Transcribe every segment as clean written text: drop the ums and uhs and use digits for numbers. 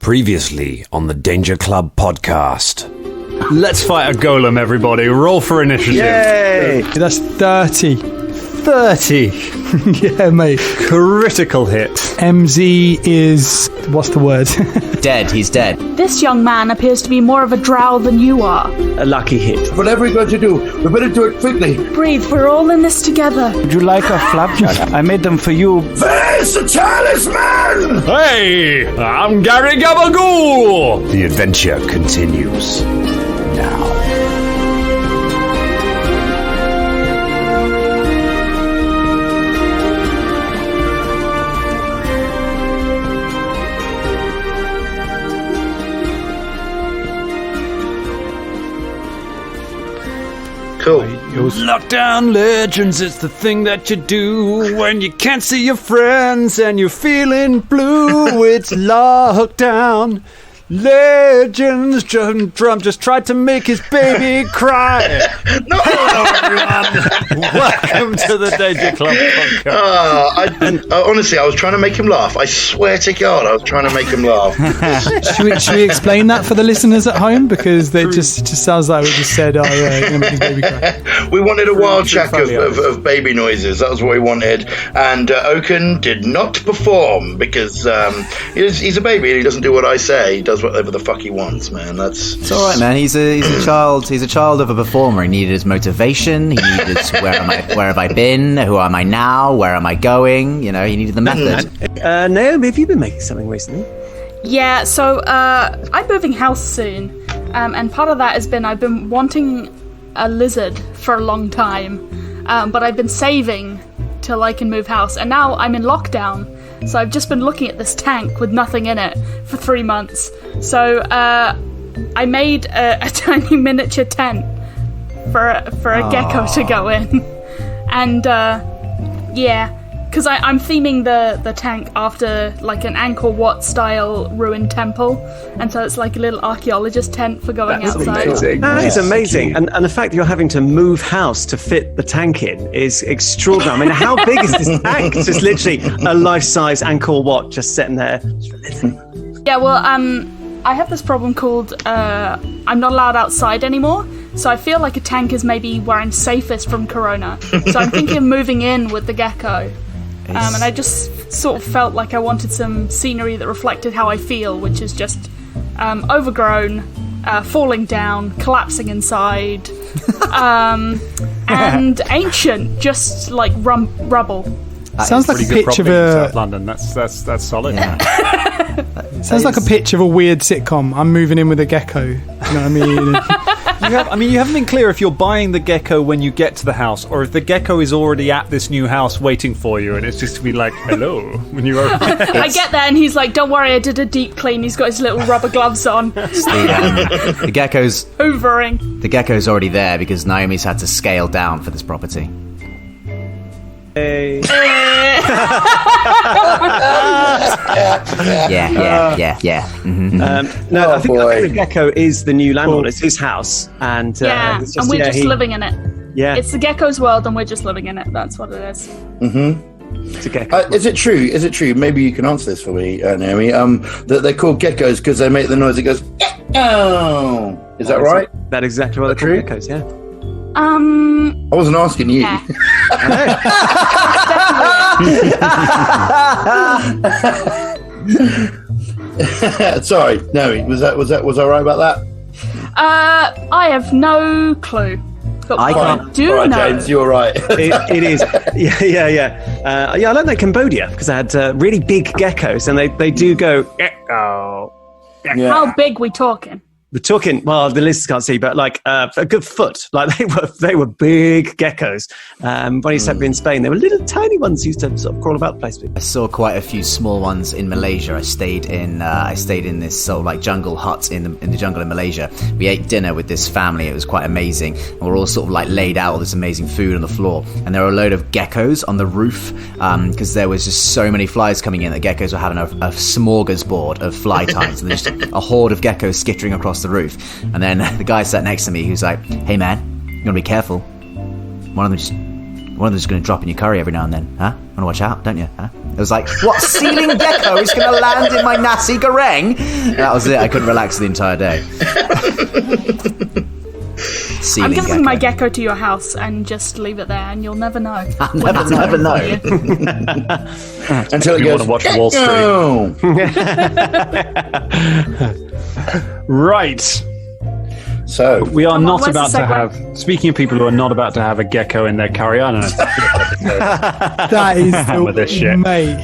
Previously on the Danger Club podcast. Let's fight a golem, everybody. Roll for initiative. Yay! That's 30. 30. Yeah, mate. Critical hit. MZ is... what's the word? Dead. He's dead. This young man appears to be more of a drow than you are. A lucky hit. Whatever you're going to do, we better do it quickly. Breathe, we're all in this together. Would you like a flapjack? I made them for you. There's the talisman! Hey, I'm Gary Gabagool. The adventure continues now. Cool. Lockdown legends, it's the thing that you do when you can't see your friends and you're feeling blue. It's lockdown legends. Drum just tried to make his baby cry. No! Hello, everyone. Welcome to the Danger Club podcast. Honestly, I was trying to make him laugh. I swear to God, I was trying to make him laugh. Should we explain that for the listeners at home? Because it just sounds like we just said, oh yeah, you're going to make his baby cry. We wanted a wild track of baby noises. That was what we wanted. And Oaken did not perform because he's a baby and he doesn't do what I say. He does whatever the fuck he wants, man. It's all right, man. He's a child. He's a child of a performer. He needed his motivation. He needed where have I been? Who am I now? Where am I going? You know, he needed the method. Naomi, have you been making something recently? Yeah, so I'm moving house soon. And part of that has been I've been wanting a lizard for a long time. But I've been saving till I can move house. And now I'm in lockdown. So I've just been looking at this tank with nothing in it for 3 months. So I made a tiny miniature tent for a gecko to go in. And yeah, because I'm theming the tank after like an Angkor Wat style ruined temple. And so it's like a little archaeologist tent for going outside. Amazing. That is amazing. And the fact that you're having to move house to fit the tank in is extraordinary. I mean, how big is this tank? It's just literally a life-size Angkor Wat just sitting there. Yeah, well, I have this problem called I'm not allowed outside anymore. So I feel like a tank is maybe where I'm safest from Corona. So I'm thinking of moving in with the gecko. And I just sort of felt like I wanted some scenery that reflected how I feel, which is just overgrown, falling down, collapsing inside, and ancient, just like rubble. Sounds like a pitch of South London. That's solid. Yeah. Sounds like a pitch of a weird sitcom. I'm moving in with a gecko. You know what I mean? You haven't been clear if you're buying the gecko when you get to the house, or if the gecko is already at this new house waiting for you, and it's just to be like, hello, when you open it. I get there and he's like, don't worry, I did a deep clean. He's got his little rubber gloves on. The gecko's Hoovering. The gecko's already there because Naomi's had to scale down for this property. Hey. Yeah. Mm-hmm. I think the gecko is the new landlord. It's his house, and it's just, and we're just living in it. Yeah, it's the gecko's world, and we're just living in it. That's what it is. Mm-hmm. It's a gecko. Is it true? Is it true? Maybe you can answer this for me, Naomi. That they're called geckos because they make the noise that goes. Oh, is that right? That's exactly what they're called, geckos. Yeah. I wasn't asking you. Yeah. Sorry, Naomi. Was I right about that? I have no clue. But I I can't. do right, know. James, you're right. It is. Yeah. I learned that in Cambodia because I had really big geckos, and they do go gecko. Yeah. How big we talking? We're talking, well, the listeners can't see, but like a good foot. Like they were big geckos. When I used to be in Spain, they were little tiny ones who used to sort of crawl about the place. I saw quite a few small ones in Malaysia. I stayed in this sort of like jungle hut in the jungle in Malaysia. We ate dinner with this family. It was quite amazing. And we're all sort of like laid out all this amazing food on the floor. And there were a load of geckos on the roof because there was just so many flies coming in that geckos were having a smorgasbord of fly times. And there's just a horde of geckos skittering across the roof. And then the guy sat next to me who's like, hey man, you gotta be careful. One of them just One of them's going to drop in your curry every now and then, huh? Want to watch out, don't you? Huh? It was like, what ceiling gecko is going to land in my nasi goreng? That was it. I couldn't relax the entire day. I'm going to bring my gecko to your house and just leave it there, and you'll never know. I'll never know. Until you want to watch Wall Street. Right. So we are not about to have. Speaking of people who are not about to have a gecko in their curry, I don't know. That is with this shit. Mate.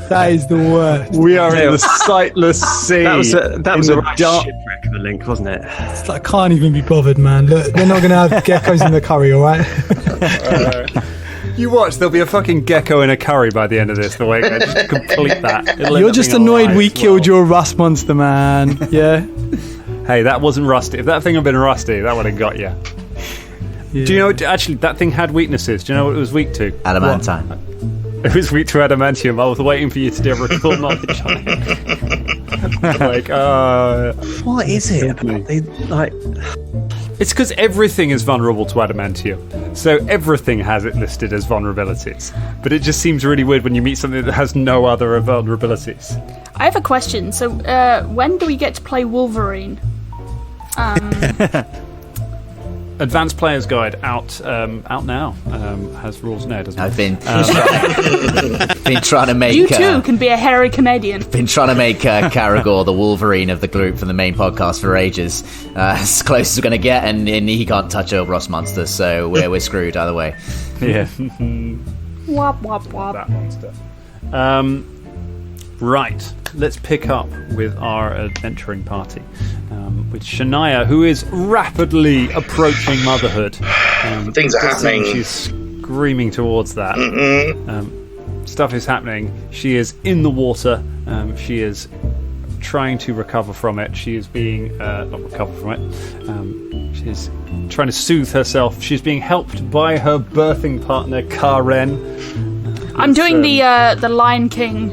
That is the worst. We are in the Sightless Sea. That was a dark shipwreck of a link, wasn't it? It's like, I can't even be bothered, man. Look, they're not going to have geckos in the curry, all right? You watch, there'll be a fucking gecko in a curry by the end of this. The way I just complete that. You're just annoyed we killed your rust monster, man. Yeah. Hey, that wasn't rusty. If that thing had been rusty, that would have got you. Yeah. Do you know? Actually, that thing had weaknesses. Do you know what it was weak to? Adamantine. What? It was weak to adamantium. I was waiting for you to do a recall knowledge on it. What is it? It's because everything is vulnerable to adamantium. So everything has it listed as vulnerabilities. But it just seems really weird when you meet something that has no other vulnerabilities. I have a question. So when do we get to play Wolverine? Advanced Player's Guide out now. Has rules now, doesn't it? I've been trying to make... You too can be a hairy Canadian. Been trying to make Caragor the Wolverine of the group for the main podcast for ages. As close as we're going to get, and he can't touch a Ross monster, so we're screwed either way. Yeah. Wop, wop, wop. That monster. Right. Let's pick up with our adventuring party. With Shania, who is rapidly approaching motherhood. Things are happening. She's screaming towards that. Stuff is happening. She is in the water. She is trying to recover from it. She is being... not recover from it. She's trying to soothe herself. She's being helped by her birthing partner, Karen. I'm doing the Lion King...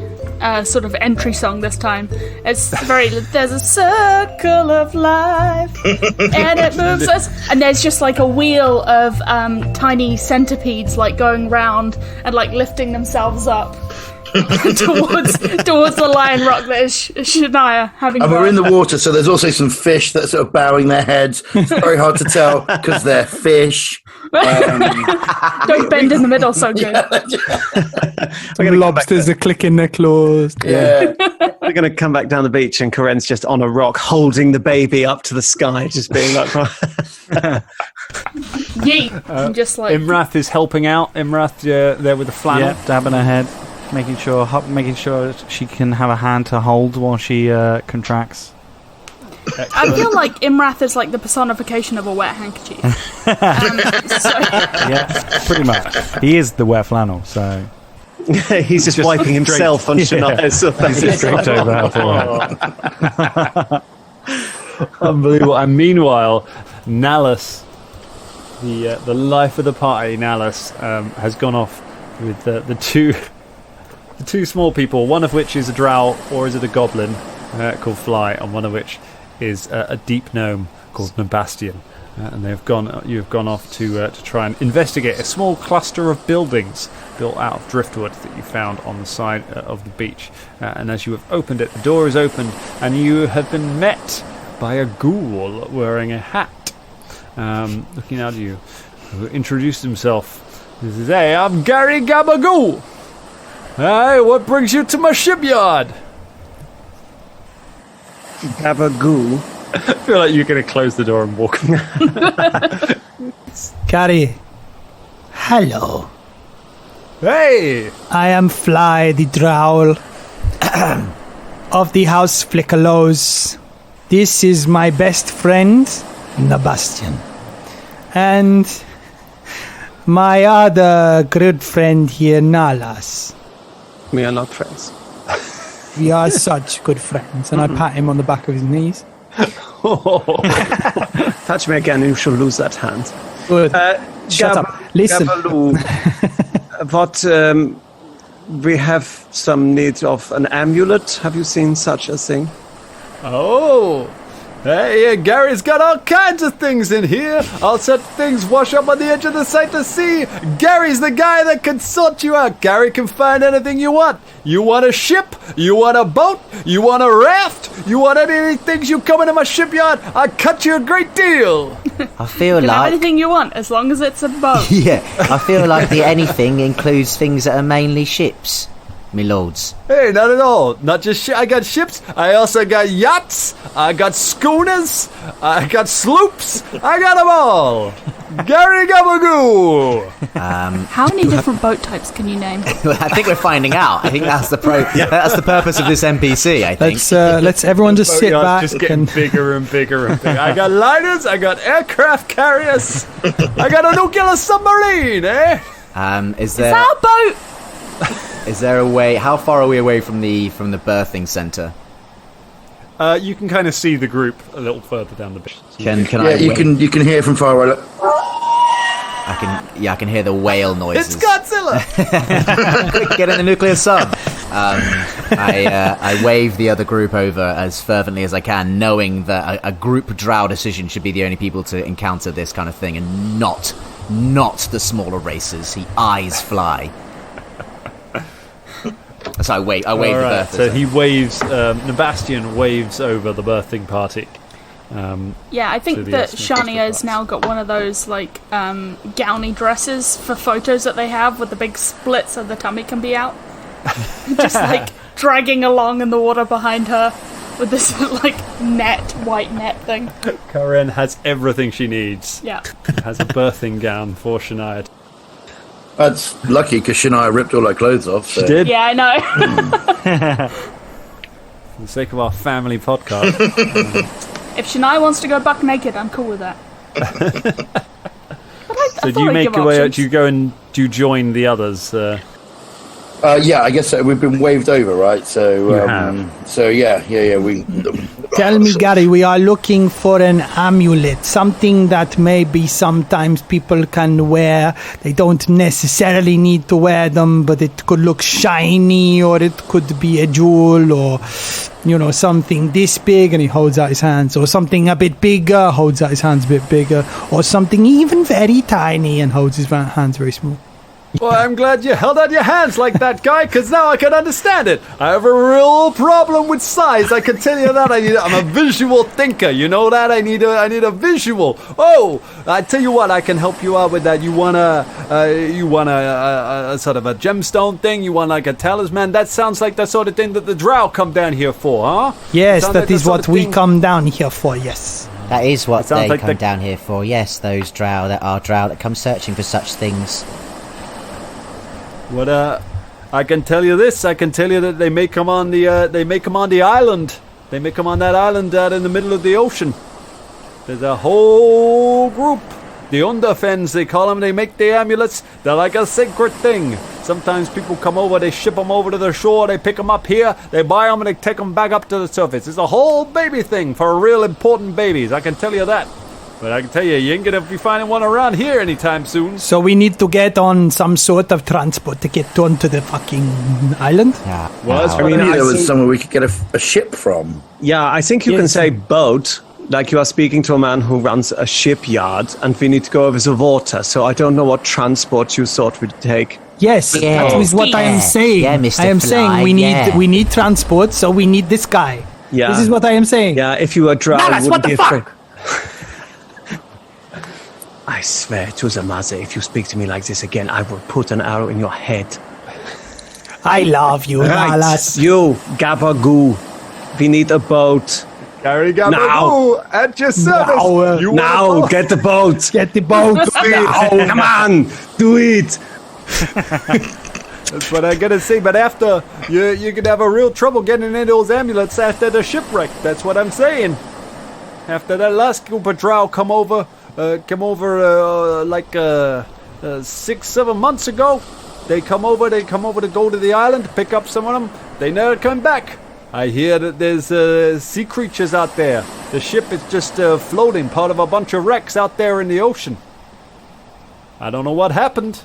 sort of entry song this time. It's very, there's a circle of life and it moves us, and there's just like a wheel of tiny centipedes like going round and like lifting themselves up towards the lion rock that is Shania having. And we're in the water, so there's also some fish that are sort of bowing their heads. It's very hard to tell because they're fish. Don't bend in the middle so good. The lobsters are clicking their claws. Yeah. We're going to come back down the beach and Karen's just on a rock holding the baby up to the sky, just being like... Yeet. Just like... Imrath is helping out. Imrath there with the flannel. Yeah, dabbing her head, making sure she can have a hand to hold while she contracts. Excellent. I feel like Imrath is like the personification of a wet handkerchief. Yeah, pretty much. He is the wet flannel, so... He's just wiping himself on Shania's face. Straight over her. Unbelievable. And meanwhile, Nallus, the life of the party, Nallus, has gone off with the two small people, one of which is a drow, or is it a goblin, called Fly, and one of which is a deep gnome called Nabastian. And you have gone off to try and investigate a small cluster of buildings built out of driftwood that you found on the side of the beach. And as you have opened it, the door is opened, and you have been met by a ghoul wearing a hat, looking at you, who introduced himself. He says, "Hey, I'm Gary Gabagoo. Hey, what brings you to my shipyard?" Gabagoo. I feel like you're going to close the door and walk. Gary. Hello. Hey! I am Fly, the Drow of the House Flickerlows. This is my best friend, Nabastian. And my other good friend here, Nalas. We are not friends. We are such good friends. And I pat him on the back of his knees. Touch me again and you shall lose that hand. Good. Shut up. Listen. What, we have some need of an amulet. Have you seen such a thing? Oh, Hey, Gary's got all kinds of things in here. All such things wash up on the edge of the Sightless Sea. Gary's the guy that can sort you out. Gary can find anything you want. You want a ship? You want a boat? You want a raft? You want any of these things? You come into my shipyard, I cut you a great deal. I feel You can have like anything you want, as long as it's a boat. yeah, I feel like the anything includes things that are mainly ships, me lords. Hey, not at all. Not just I got ships. I also got yachts. I got schooners. I got sloops. I got them all. Gary Gabagoo. How many different boat types can you name? I think we're finding out. I think that's the that's the purpose of this NPC. I think. Let's everyone just sit back. Just getting bigger and bigger and bigger. I got liners. I got aircraft carriers. I got a nuclear submarine. Is there Our boat! is there a way? How far are we away from the birthing center? You can kind of see the group a little further down the beach. Can you can hear from far away. I can hear the whale noises. It's Godzilla. Quick, get in the nuclear sub. I wave the other group over as fervently as I can, knowing that a group Drow decision should be the only people to encounter this kind of thing, and not the smaller races. He eyes fly. So I wave the birthers. So he waves. Nebastian waves over the birthing party. Yeah, I think that Shania's now got one of those like gowny dresses for photos that they have with the big split so the tummy can be out. Just like dragging along in the water behind her with this like white net thing. Karen has everything she needs. Yeah. Has a birthing gown for Shania. That's lucky because Shania ripped all her clothes off. So. She did? Yeah, I know. For the sake of our family podcast. If Shania wants to go buck naked, I'm cool with that. So do you make your way out? Do you go and do you join the others? Yeah, I guess so. We've been waved over, right? So, yeah. We Tell me, Gary, we are looking for an amulet, something that maybe sometimes people can wear. They don't necessarily need to wear them, but it could look shiny, or it could be a jewel, or something this big, and he holds out his hands, or something a bit bigger, holds out his hands a bit bigger, or something even very tiny and holds his hands very small. Well, I'm glad you held out your hands like that, guy, because now I can understand it. I have a real problem with size. I can tell you that. I'm a visual thinker. You know that? I need a visual. Oh, I tell you what, I can help you out with that. You want a sort of a gemstone thing? You want like a talisman? That sounds like the sort of thing that the Drow come down here for, huh? Yes, that is what we come down here for. Yes. That is what they like come down here for. Yes, those Drow that come searching for such things. What I can tell you this. I can tell you that they may come on the island. They may come on that island out in the middle of the ocean. There's a whole group. The Underfens, they call them. They make the amulets. They're like a sacred thing. Sometimes people come over. They ship them over to the shore. They pick them up here. They buy them and they take them back up to the surface. It's a whole baby thing for real important babies. I can tell you that. But I can tell you ain't gonna be finding one around here anytime soon. So we need to get on some sort of transport to get onto the fucking island? Yeah. Well, I mean, there was somewhere we could get a ship from. Yeah, I think you can say boat, like you are speaking to a man who runs a shipyard, and we need to go over the water, so I don't know what transport you thought we'd take. Yes, that is what I am saying. Yeah, Mr. I am Fly, saying we need transport, so we need this guy. Yeah. This is what I am saying. Yeah, if you were Drow, you wouldn't be afraid. fuck? I swear to the mother, if you speak to me like this again, I will put an arrow in your head. I love you, Nalas. You, Gabagoo, we need a boat. Gary Gabagoo, at your service. Now, get the boat. Get the boat. Come on, do it. That's what I gotta say. But after you could have a real trouble getting into those amulets after the shipwreck. That's what I'm saying. After that last group of Drow come over 6-7 months ago. They come over to go to the island, pick up some of them. They never come back. I hear that there's sea creatures out there. The ship is just floating, part of a bunch of wrecks out there in the ocean. I don't know what happened,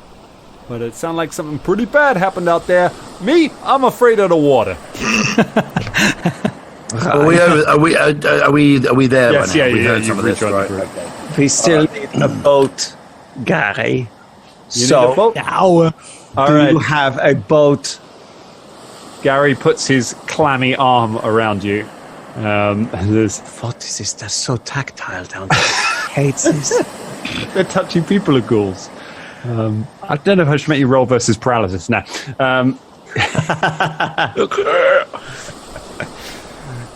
but it sounded like something pretty bad happened out there. Me, I'm afraid of the water. Are we there? Yes, by now? yeah, We've yeah. heard some of You've this, rejoined right? the group. Okay. We still need a boat, Gary. You So, need a boat? Ow. All do right. you have a boat? Gary puts his clammy arm around you. And there's What is this? That's so tactile down there. Hates this. they're touchy people are ghouls. I don't know if I should make you roll versus paralysis now.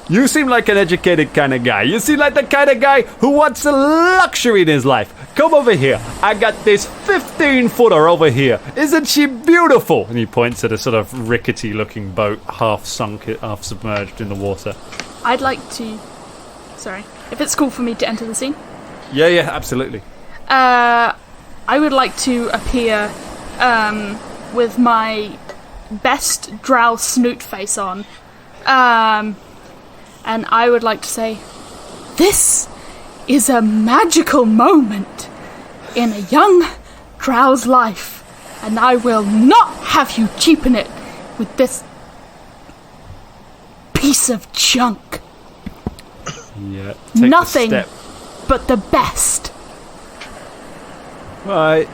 You seem like an educated kind of guy. You seem like the kind of guy who wants a luxury in his life. Come over here. I got this 15-footer over here. Isn't she beautiful? And he points at a sort of rickety-looking boat, half sunk, half submerged in the water. I'd like to... Sorry. If it's cool for me to enter the scene. Yeah, absolutely. I would like to appear with my best Drow snoot face on. And I would like to say, this is a magical moment in a young Drow's life, and I will not have you cheapen it with this piece of junk. Yeah. Take Nothing the step. but the best. Right.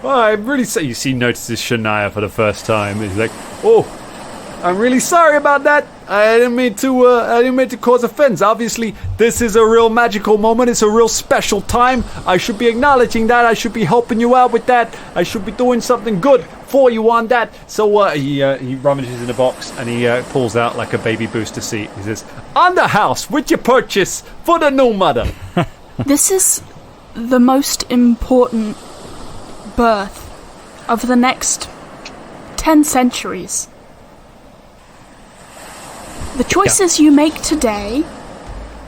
Well, I really say you notices Shania for the first time. He's like, "Oh, I'm really sorry about that. I didn't mean to cause offense. Obviously, this is a real magical moment. It's a real special time. I should be acknowledging that. I should be helping you out with that. I should be doing something good for you on that." So he rummages in the box and he pulls out like a baby booster seat. He says, "On the house with your purchase for the new mother." This is the most important birth of the next 10 centuries. The choices you make today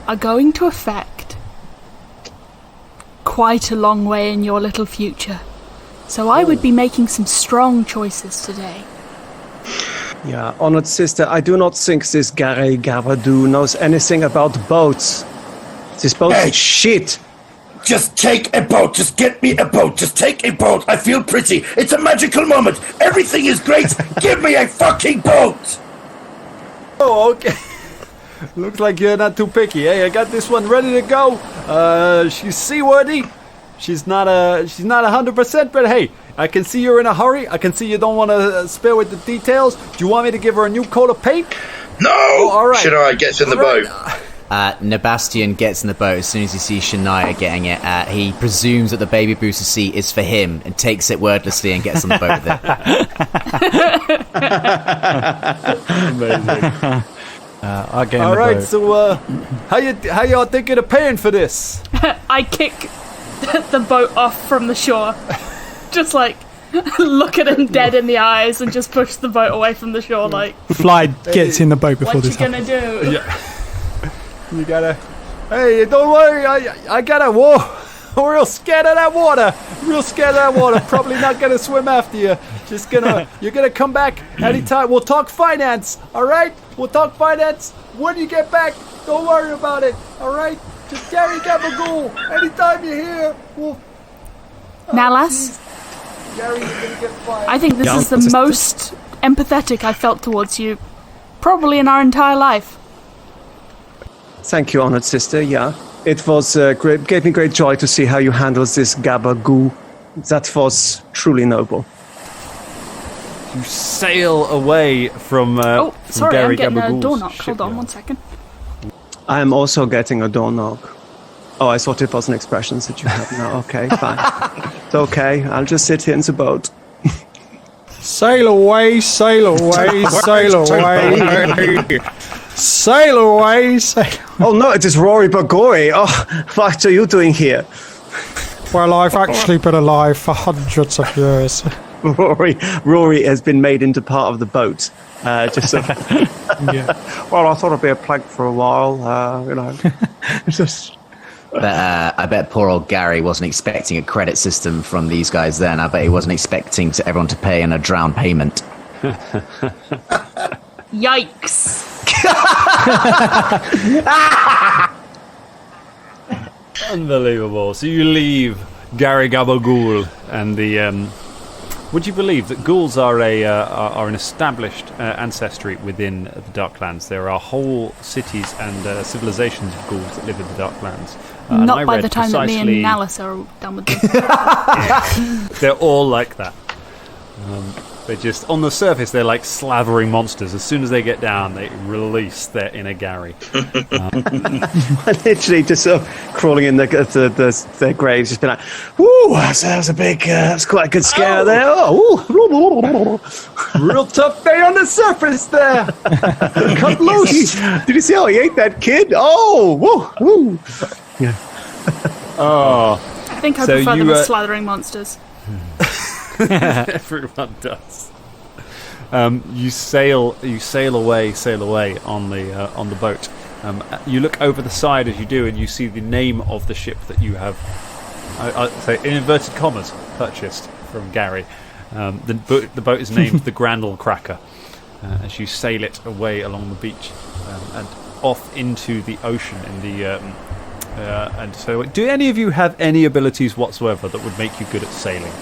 are going to affect quite a long way in your little future. So I would be making some strong choices today. Yeah, honored sister, I do not think this Gary Gavadu knows anything about boats. This boat is shit. Just take a boat. Just get me a boat. Just take a boat. I feel pretty. It's a magical moment. Everything is great. Give me a fucking boat. Oh, okay. Looks like you're not too picky. Hey, I got this one ready to go. She's seaworthy. She's not 100%, but hey, I can see you're in a hurry. I can see you don't want to spare with the details. Do you want me to give her a new coat of paint? No. Oh, all right. Shania gets in the boat. Nebastian gets in the boat as soon as he sees Shania getting it. He presumes that the baby booster seat is for him and takes it wordlessly and gets on the boat with it. Amazing. I'll get in All the right, boat. so how y'all thinking of paying for this? I kick the boat off from the shore. Just like look at him dead in the eyes and just push the boat away from the shore like, Fly gets in the boat before what you this gonna happens. do? Yeah. You gotta. Hey, don't worry. I gotta. Whoa. I'm real scared of that water. Real scared of that water. Probably not gonna swim after you. Just gonna. You're gonna come back anytime. We'll talk finance. All right. We'll talk finance when you get back. Don't worry about it. All right. Just Gary Gabagool. Anytime you're here, we'll. Now, lass, Gary, you're gonna get fired. I think this is the most empathetic I felt towards you probably in our entire life. Thank you, honored sister. Yeah, it was great. Gave me great joy to see how you handled this gabagoo. That was truly noble. You sail away from. Oh, from sorry, Gary I'm getting a Gabagool's door knock. Hold on shipyard. 1 second. I am also getting a door knock. Oh, I thought it was an expression that you had now. Okay, fine. It's okay. I'll just sit here in the boat. Sail away, sail away, sail away. Sail away, sail. Oh no, it is Rory Bagori. Oh, what are you doing here? Well, I've actually been alive for hundreds of years. Rory has been made into part of the boat. Just so, Yeah. well, I thought I'd be a plank for a while. Just. But I bet poor old Gary wasn't expecting a credit system from these guys then. I bet he wasn't expecting everyone to pay in a drown payment. Yikes. Unbelievable. So you leave Gary Gabagool and Would you believe that ghouls are an established ancestry within the Darklands? There are whole cities and civilizations of ghouls that live in the Darklands. Not by the time that me and Alice are done with this. They're all like that. They're just, on the surface, they're like slavering monsters. As soon as they get down, they release their inner Gary. Literally just sort of crawling in their graves, just be like, "Woo, that was a big, that's quite a good scare there. Oh, Real tough day on the surface there. cut loose. Did you see how he ate that kid? Oh, woo, woo." Yeah. Oh. I think I prefer them as slathering monsters. Everyone does. You sail away on the boat. You look over the side as you do, and you see the name of the ship that you have, I say in inverted commas, purchased from Gary. The boat is named the Grandel Cracker. As you sail it away along the beach and off into the ocean in the. And so, do any of you have any abilities whatsoever that would make you good at sailing?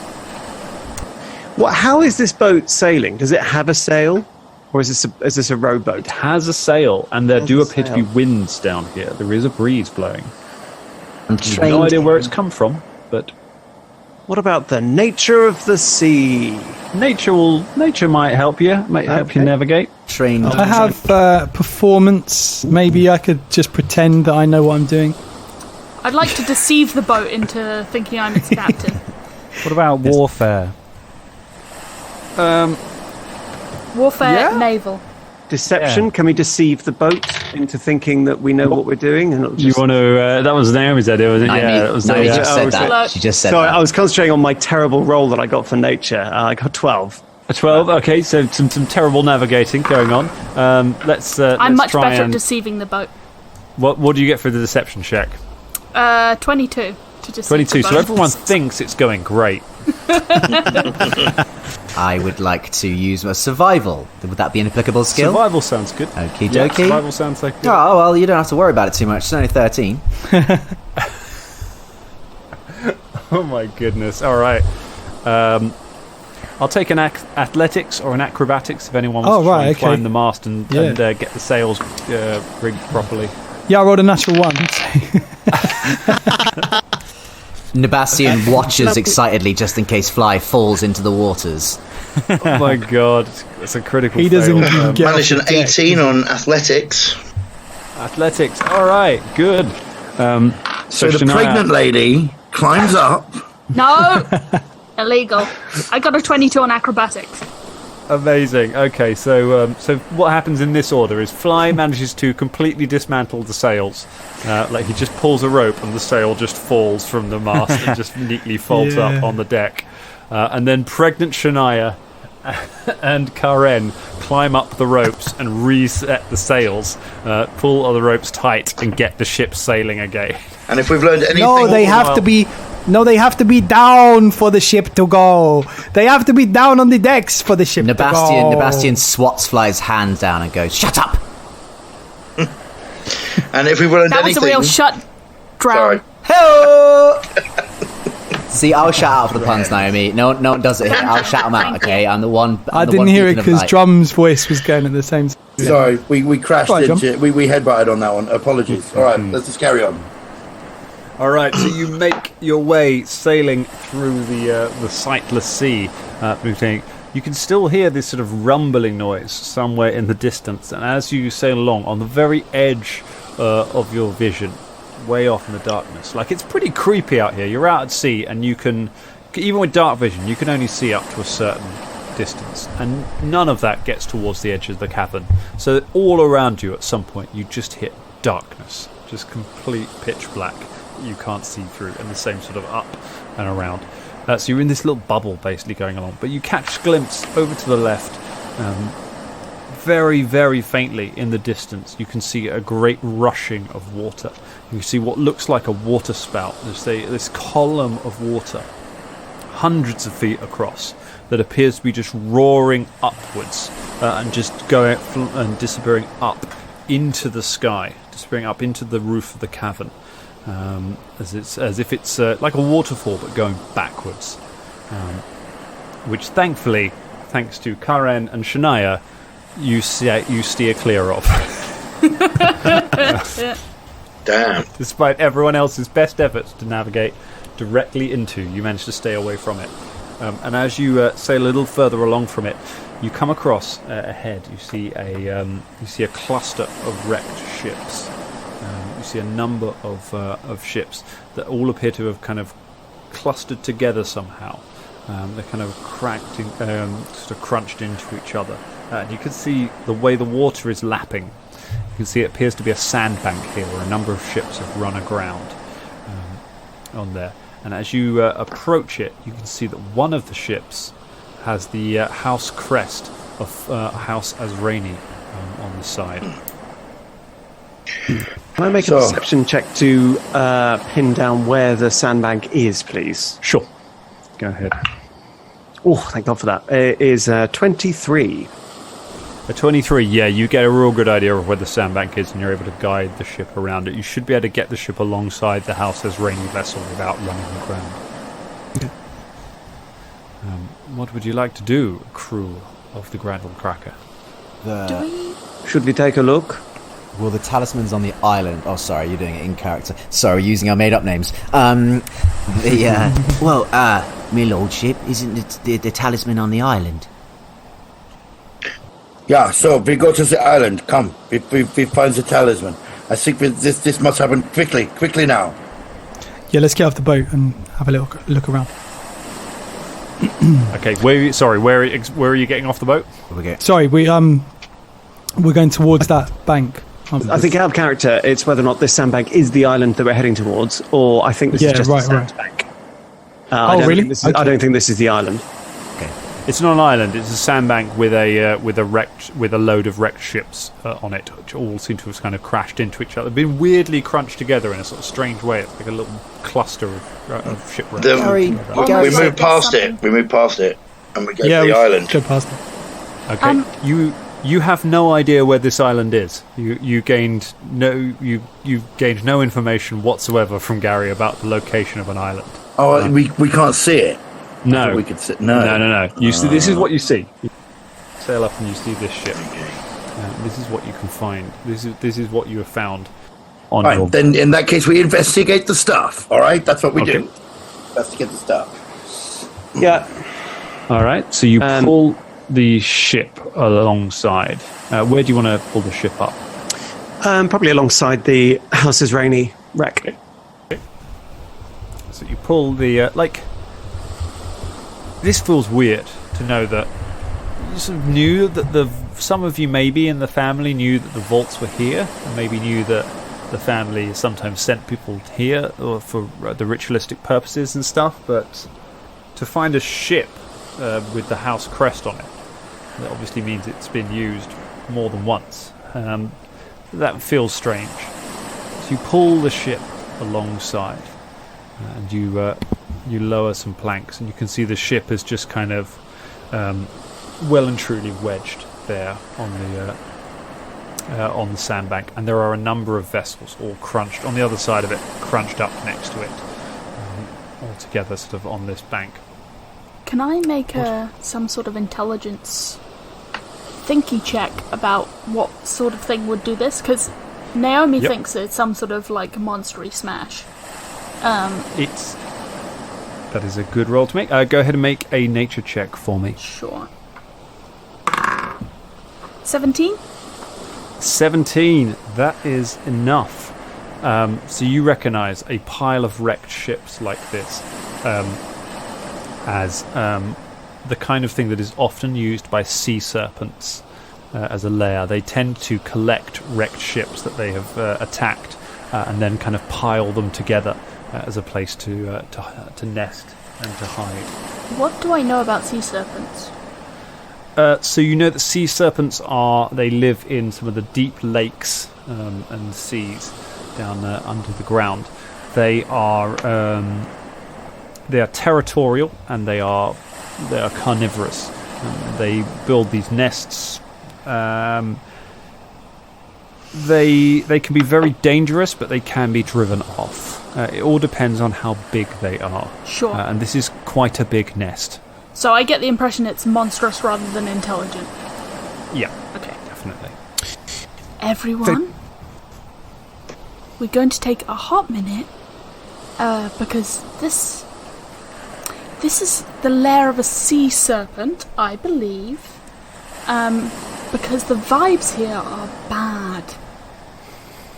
How is this boat sailing? Does it have a sail, or is this a rowboat? It has a sail, and there do appear to be winds down here. There is a breeze blowing. I have no idea where it's come from, but what about the nature of the sea? Nature might help you. Help you navigate. I have performance. Maybe I could just pretend that I know what I'm doing. I'd like to deceive the boat into thinking I'm its captain. What about warfare? Warfare, naval. Deception? Yeah. Can we deceive the boat into thinking that we know what we're doing? And you want to? That was Naomi's idea, wasn't it? Naomi just said that. She just said that. I was concentrating on my terrible roll that I got for nature. I got 12. A 12. Okay, so some terrible navigating going on. Let's. I'm let's much try better and... at deceiving the boat. What do you get for the deception check? 22 to deceive 22. The boat. So everyone thinks it's going great. I would like to use a survival. Would that be an applicable skill? Survival sounds good. Okie dokie. Yeah, survival sounds like good. Oh, well, you don't have to worry about it too much. It's only 13. Oh my goodness. All right. I'll take an athletics or an acrobatics if anyone wants to try and climb the mast and get the sails rigged properly. Yeah, I rolled a natural 1. Nebastian watches excitedly just in case Fly falls into the waters. Oh my god, it's a critical He doesn't fail. Managed an 18 on athletics. Athletics, alright, good. So the pregnant lady climbs up. No! Illegal. I got a 22 on acrobatics. Amazing. Okay, so what happens in this order is Fly manages to completely dismantle the sails. Like he just pulls a rope and the sail just falls from the mast and just neatly folds up on the deck. And then pregnant Shania and Karen climb up the ropes and reset the sails, pull all the ropes tight and get the ship sailing again. And if we've learned anything... No, they have to be down for the ship to go. They have to be down on the decks for the ship to go. Nebastian swats Fly's hand down and goes, "Shut up!" And if we've learned anything... That was a real shut drown. Hello! See, I'll shout out for the puns, Naomi. No one does it here. I'll shout them out, okay? I'm the one... I didn't hear it because Drum's voice was going at the same time. Sorry, we crashed into... We headbutted on that one. Apologies. All right, let's just carry on. All right, so you make your way sailing through the Sightless Sea. You can still hear this sort of rumbling noise somewhere in the distance, and as you sail along, on the very edge of your vision, way off in the darkness, like it's pretty creepy out here. You're out at sea, and you can, even with dark vision, you can only see up to a certain distance, and none of that gets towards the edge of the cavern. So all around you, at some point, you just hit darkness, just complete pitch black. You can't see through, and the same sort of up and around. So you're in this little bubble basically going along, but you catch a glimpse over to the left, very, very faintly in the distance. You can see a great rushing of water. You see what looks like a water spout. There's this column of water, hundreds of feet across, that appears to be just roaring upwards and just going and disappearing up into the sky, disappearing up into the roof of the cavern. As if it's like a waterfall but going backwards. which thankfully, thanks to Karen and Shania, you steer clear of. Damn. Despite everyone else's best efforts to navigate directly into, you manage to stay away from it. And as you sail a little further along from it, you come across ahead. You see a cluster of wrecked ships. You see a number of ships that all appear to have kind of clustered together somehow. They're kind of cracked, sort of crunched into each other. And you can see the way the water is lapping. You can see it appears to be a sandbank here, where a number of ships have run aground on there. And as you approach it, you can see that one of the ships has the house crest of House Azrani on the side. Can I make a perception check to pin down where the sandbank is, please? Sure. Go ahead. Oh, thank God for that. It is 23. A 23, yeah, you get a real good idea of where the sandbank is and you're able to guide the ship around it. You should be able to get the ship alongside the House Azrani vessel without running aground. Okay. What would you like to do, crew of the Grandel Cracker? Should we take a look? Well, the talisman's on the island. Oh, sorry, you're doing it in character. Sorry, using our made-up names. My lordship, isn't the talisman on the island? Yeah, so we go to the island. Come, we find the talisman. I think this must happen quickly now. Yeah, let's get off the boat and have a look around. Okay, where are you getting off the boat? Sorry, we're going towards that bank. I think out of character, it's whether or not this sandbank is the island that we're heading towards, or I think this is just a sandbank. Really? I don't think this is the island. Okay, it's not an island. It's a sandbank with a load of wrecked ships on it, which all seem to have kind of crashed into each other. They've been weirdly crunched together in a sort of strange way. It's like a little cluster of shipwrecks. We moved past it. We moved past it, and we go to the island. Go past it. Okay, You have no idea where this island is. You gained no information whatsoever from Gary about the location of an island. Oh, we can't see it. No, we could see. No. You see, this is what you see. You sail up and you see this ship. This is what you can find. This is what you have found. Then in that case, we investigate the stuff. All right, that's what we do. Investigate the stuff. Yeah. All right. So you pull the ship alongside. Where do you want to pull the ship up? Probably alongside the House Azrani wreck. Okay. So you pull the this feels weird to know that you sort of knew that some of you maybe in the family knew that the vaults were here, and maybe knew that the family sometimes sent people here or for the ritualistic purposes and stuff, but to find a ship with the house crest on it, that obviously means it's been used more than once. That feels strange. So you pull the ship alongside, and you lower some planks, and you can see the ship is just kind of well and truly wedged there on the sandbank, and there are a number of vessels all crunched on the other side of it, crunched up next to it, all together, sort of on this bank. Can I make some sort of intelligence thinky check about what sort of thing would do this? Because Naomi thinks it's some sort of like monstery smash. That is a good roll to make. Go ahead and make a nature check for me. Sure. 17? 17. That is enough. So you recognise a pile of wrecked ships like this as the kind of thing that is often used by sea serpents as a lair. They tend to collect wrecked ships that they have attacked and then kind of pile them together as a place to nest and to hide. What do I know about sea serpents? So you know that sea serpents they live in some of the deep lakes and seas down under the ground. They are territorial, and they are carnivorous. They build these nests. They can be very dangerous, but they can be driven off. It all depends on how big they are. Sure. And this is quite a big nest. So I get the impression it's monstrous rather than intelligent. Yeah. Okay. Definitely. Everyone, we're going to take a hot minute, because this is the lair of a sea serpent, I believe. Because the vibes here are bad.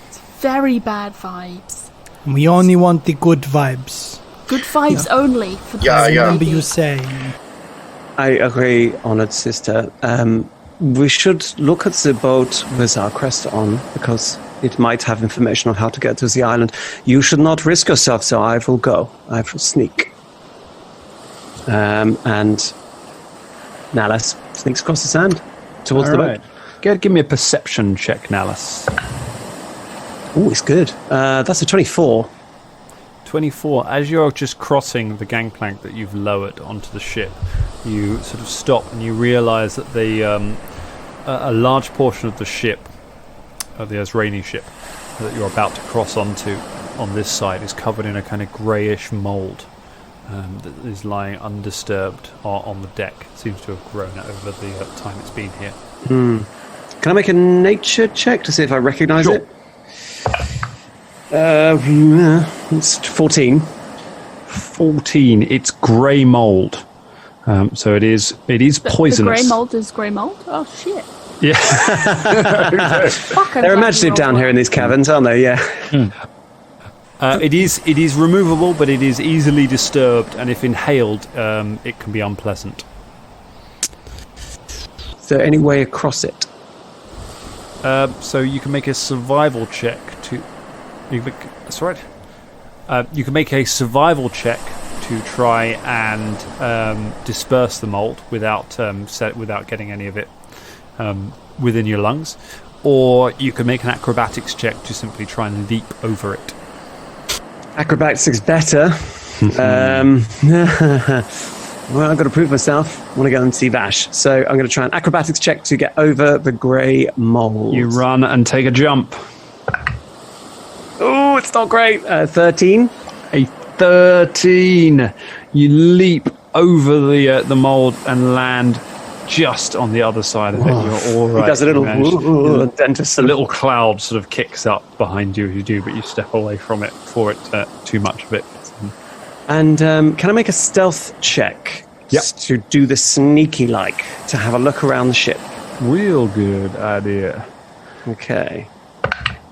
It's very bad vibes. We only want the good vibes. Good vibes only for this I remember lady. you saying. I agree, honoured sister. We should look at the boat with our crest on, because it might have information on how to get to the island. You should not risk yourself, so I will go. I will sneak. And Nalas sneaks across the sand towards the boat. Give me a perception check, Nalas. Oh, it's good. That's a 24. 24. As you're just crossing the gangplank that you've lowered onto the ship, you sort of stop and you realise that a large portion of the ship, the Azrani ship, that you're about to cross onto on this side is covered in a kind of greyish mould that is lying undisturbed on the deck. It seems to have grown over the time it's been here. Can I make a nature check to see if I recognise it? It's 14. 14. It's grey mould. So it is poisonous. The grey mould is grey mould? Oh, shit. Yeah. They're imaginative down here in these caverns, aren't they? Yeah. It is removable, but it is easily disturbed, and if inhaled, it can be unpleasant. Is there any way across it? So you can make a survival check to. That's right. You can make a survival check to try and disperse the mold without getting any of it within your lungs, or you can make an acrobatics check to simply try and leap over it. Acrobatics is better. Well, I've got to prove myself. I want to go and see Vash. So I'm going to try an acrobatics check to get over the grey mould. You run and take a jump. Oh, it's not great. 13. A 13. You leap over the mould and land just on the other side of it. You're all right. He does a little dentist. A little cloud sort of kicks up behind you as you do, but you step away from it before it too much of it. And can I make a stealth check? Yep. To do the sneaky like, to have a look around the ship. Real good idea. Okay.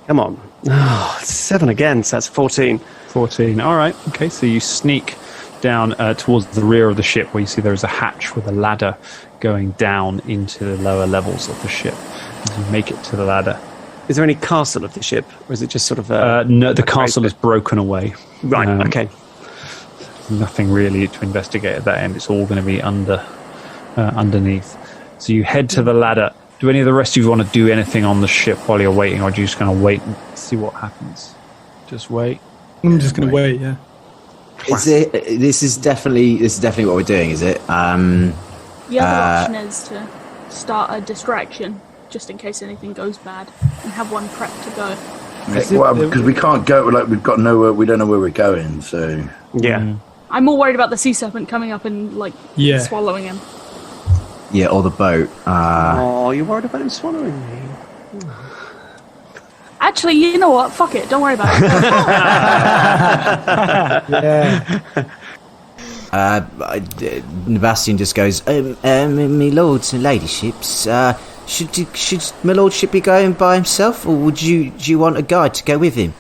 Come on. Oh, 7 again, so that's 14. 14. All right. Okay, so you sneak down towards the rear of the ship where you see there is a hatch with a ladder going down into the lower levels of the ship. As you make it to the ladder. Is there any castle of the ship, or is it just sort of no, the castle is broken away. Right, okay. Nothing really to investigate at that end. It's all going to be underneath. So you head to the ladder. Do any of the rest of you want to do anything on the ship while you're waiting, or are you just going to wait and see what happens? Just wait. I'm just going to wait, yeah. This is definitely what we're doing, is it? The other option is to start a distraction, just in case anything goes bad, and have one prep to go. Well, because we can't go, we've got nowhere, we don't know where we're going, so... Yeah. I'm more worried about the sea serpent coming up and, swallowing him. Yeah, or the boat. Oh, you're worried about him swallowing me? Actually, you know what? Fuck it. Don't worry about it. Sebastian just goes, me lords and ladyships, should my lordship be going by himself, or do you want a guide to go with him?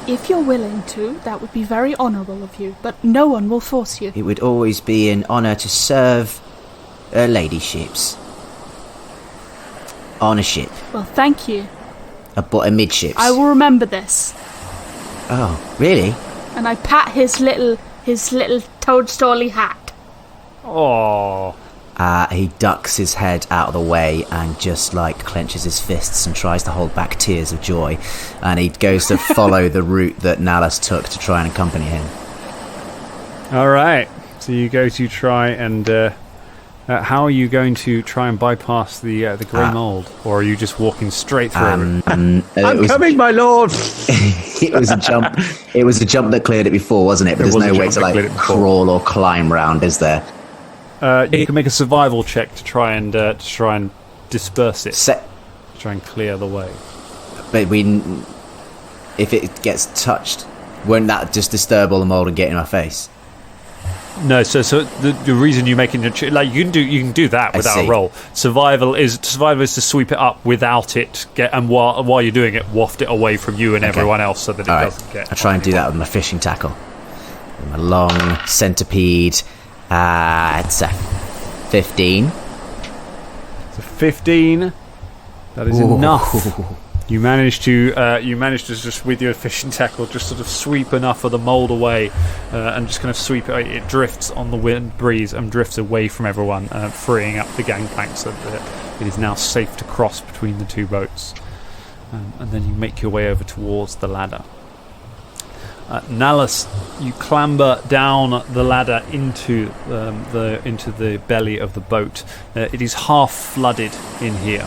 If you're willing to, that would be very honourable of you, but no one will force you. It would always be an honour to serve ladyships on a ship. Well, thank you. But amidships. I will remember this. Oh, really? And I pat his little toadstool-y hat. Oh. He ducks his head out of the way and just clenches his fists and tries to hold back tears of joy, and he goes to follow the route that Nalas took to try and accompany him. All right, so you go to try and How are you going to try and bypass the grey mold, or are you just walking straight through? I'm coming, my lord. It was a jump. It was a jump that cleared it before, wasn't it? But there's no way to crawl or climb round, is there? You can make a survival check to try and disperse it. To try and clear the way. But if it gets touched, won't that just disturb all the mold and get in my face? No, so the reason you make it you can do that without a roll. Survival is to sweep it up without it and while you're doing it, waft it away from you and everyone else so that it doesn't get. I try and do that with my fishing tackle, with my long centipede. It's a 15. So 15. That is enough. You manage to just with your fishing tackle just sort of sweep enough of the mold away, and just kind of sweep it. It drifts on the wind breeze and drifts away from everyone, freeing up the gangplank so that it is now safe to cross between the two boats. And then you make your way over towards the ladder. Nalus, you clamber down the ladder into the belly of the boat. It is half flooded in here,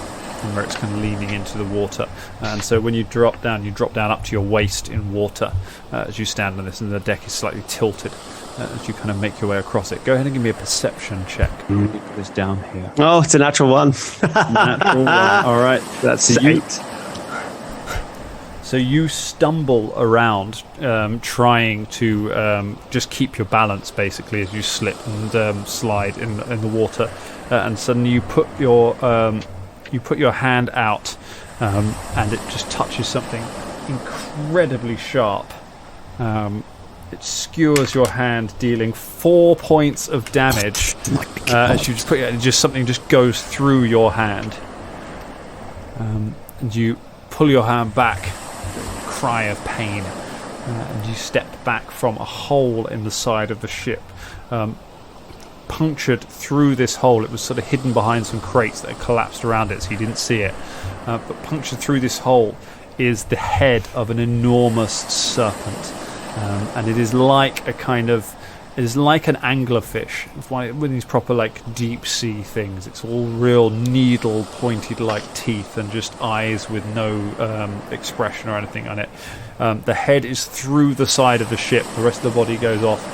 where it's kind of leaning into the water, and so when you drop down up to your waist in water as you stand on this, and the deck is slightly tilted as you kind of make your way across it. Go ahead and give me a perception check. I'm going to put this down here. Oh, it's a natural one. Natural one. All right, that's 8. So you stumble around, trying to just keep your balance, basically, as you slip and slide in the water, and suddenly you put your hand out, and it just touches something incredibly sharp. It skewers your hand, dealing 4 points of damage as you just put it. Something just goes through your hand, and you pull your hand back, cry of pain, and you step back from a hole in the side of the ship. Punctured through this hole, it was sort of hidden behind some crates that had collapsed around it, so you didn't see it. But punctured through this hole is the head of an enormous serpent, and it is like an anglerfish. It's one of these proper deep sea things. It's all real needle pointed like teeth and just eyes with no expression or anything on it. The head is through the side of the ship. The rest of the body goes off.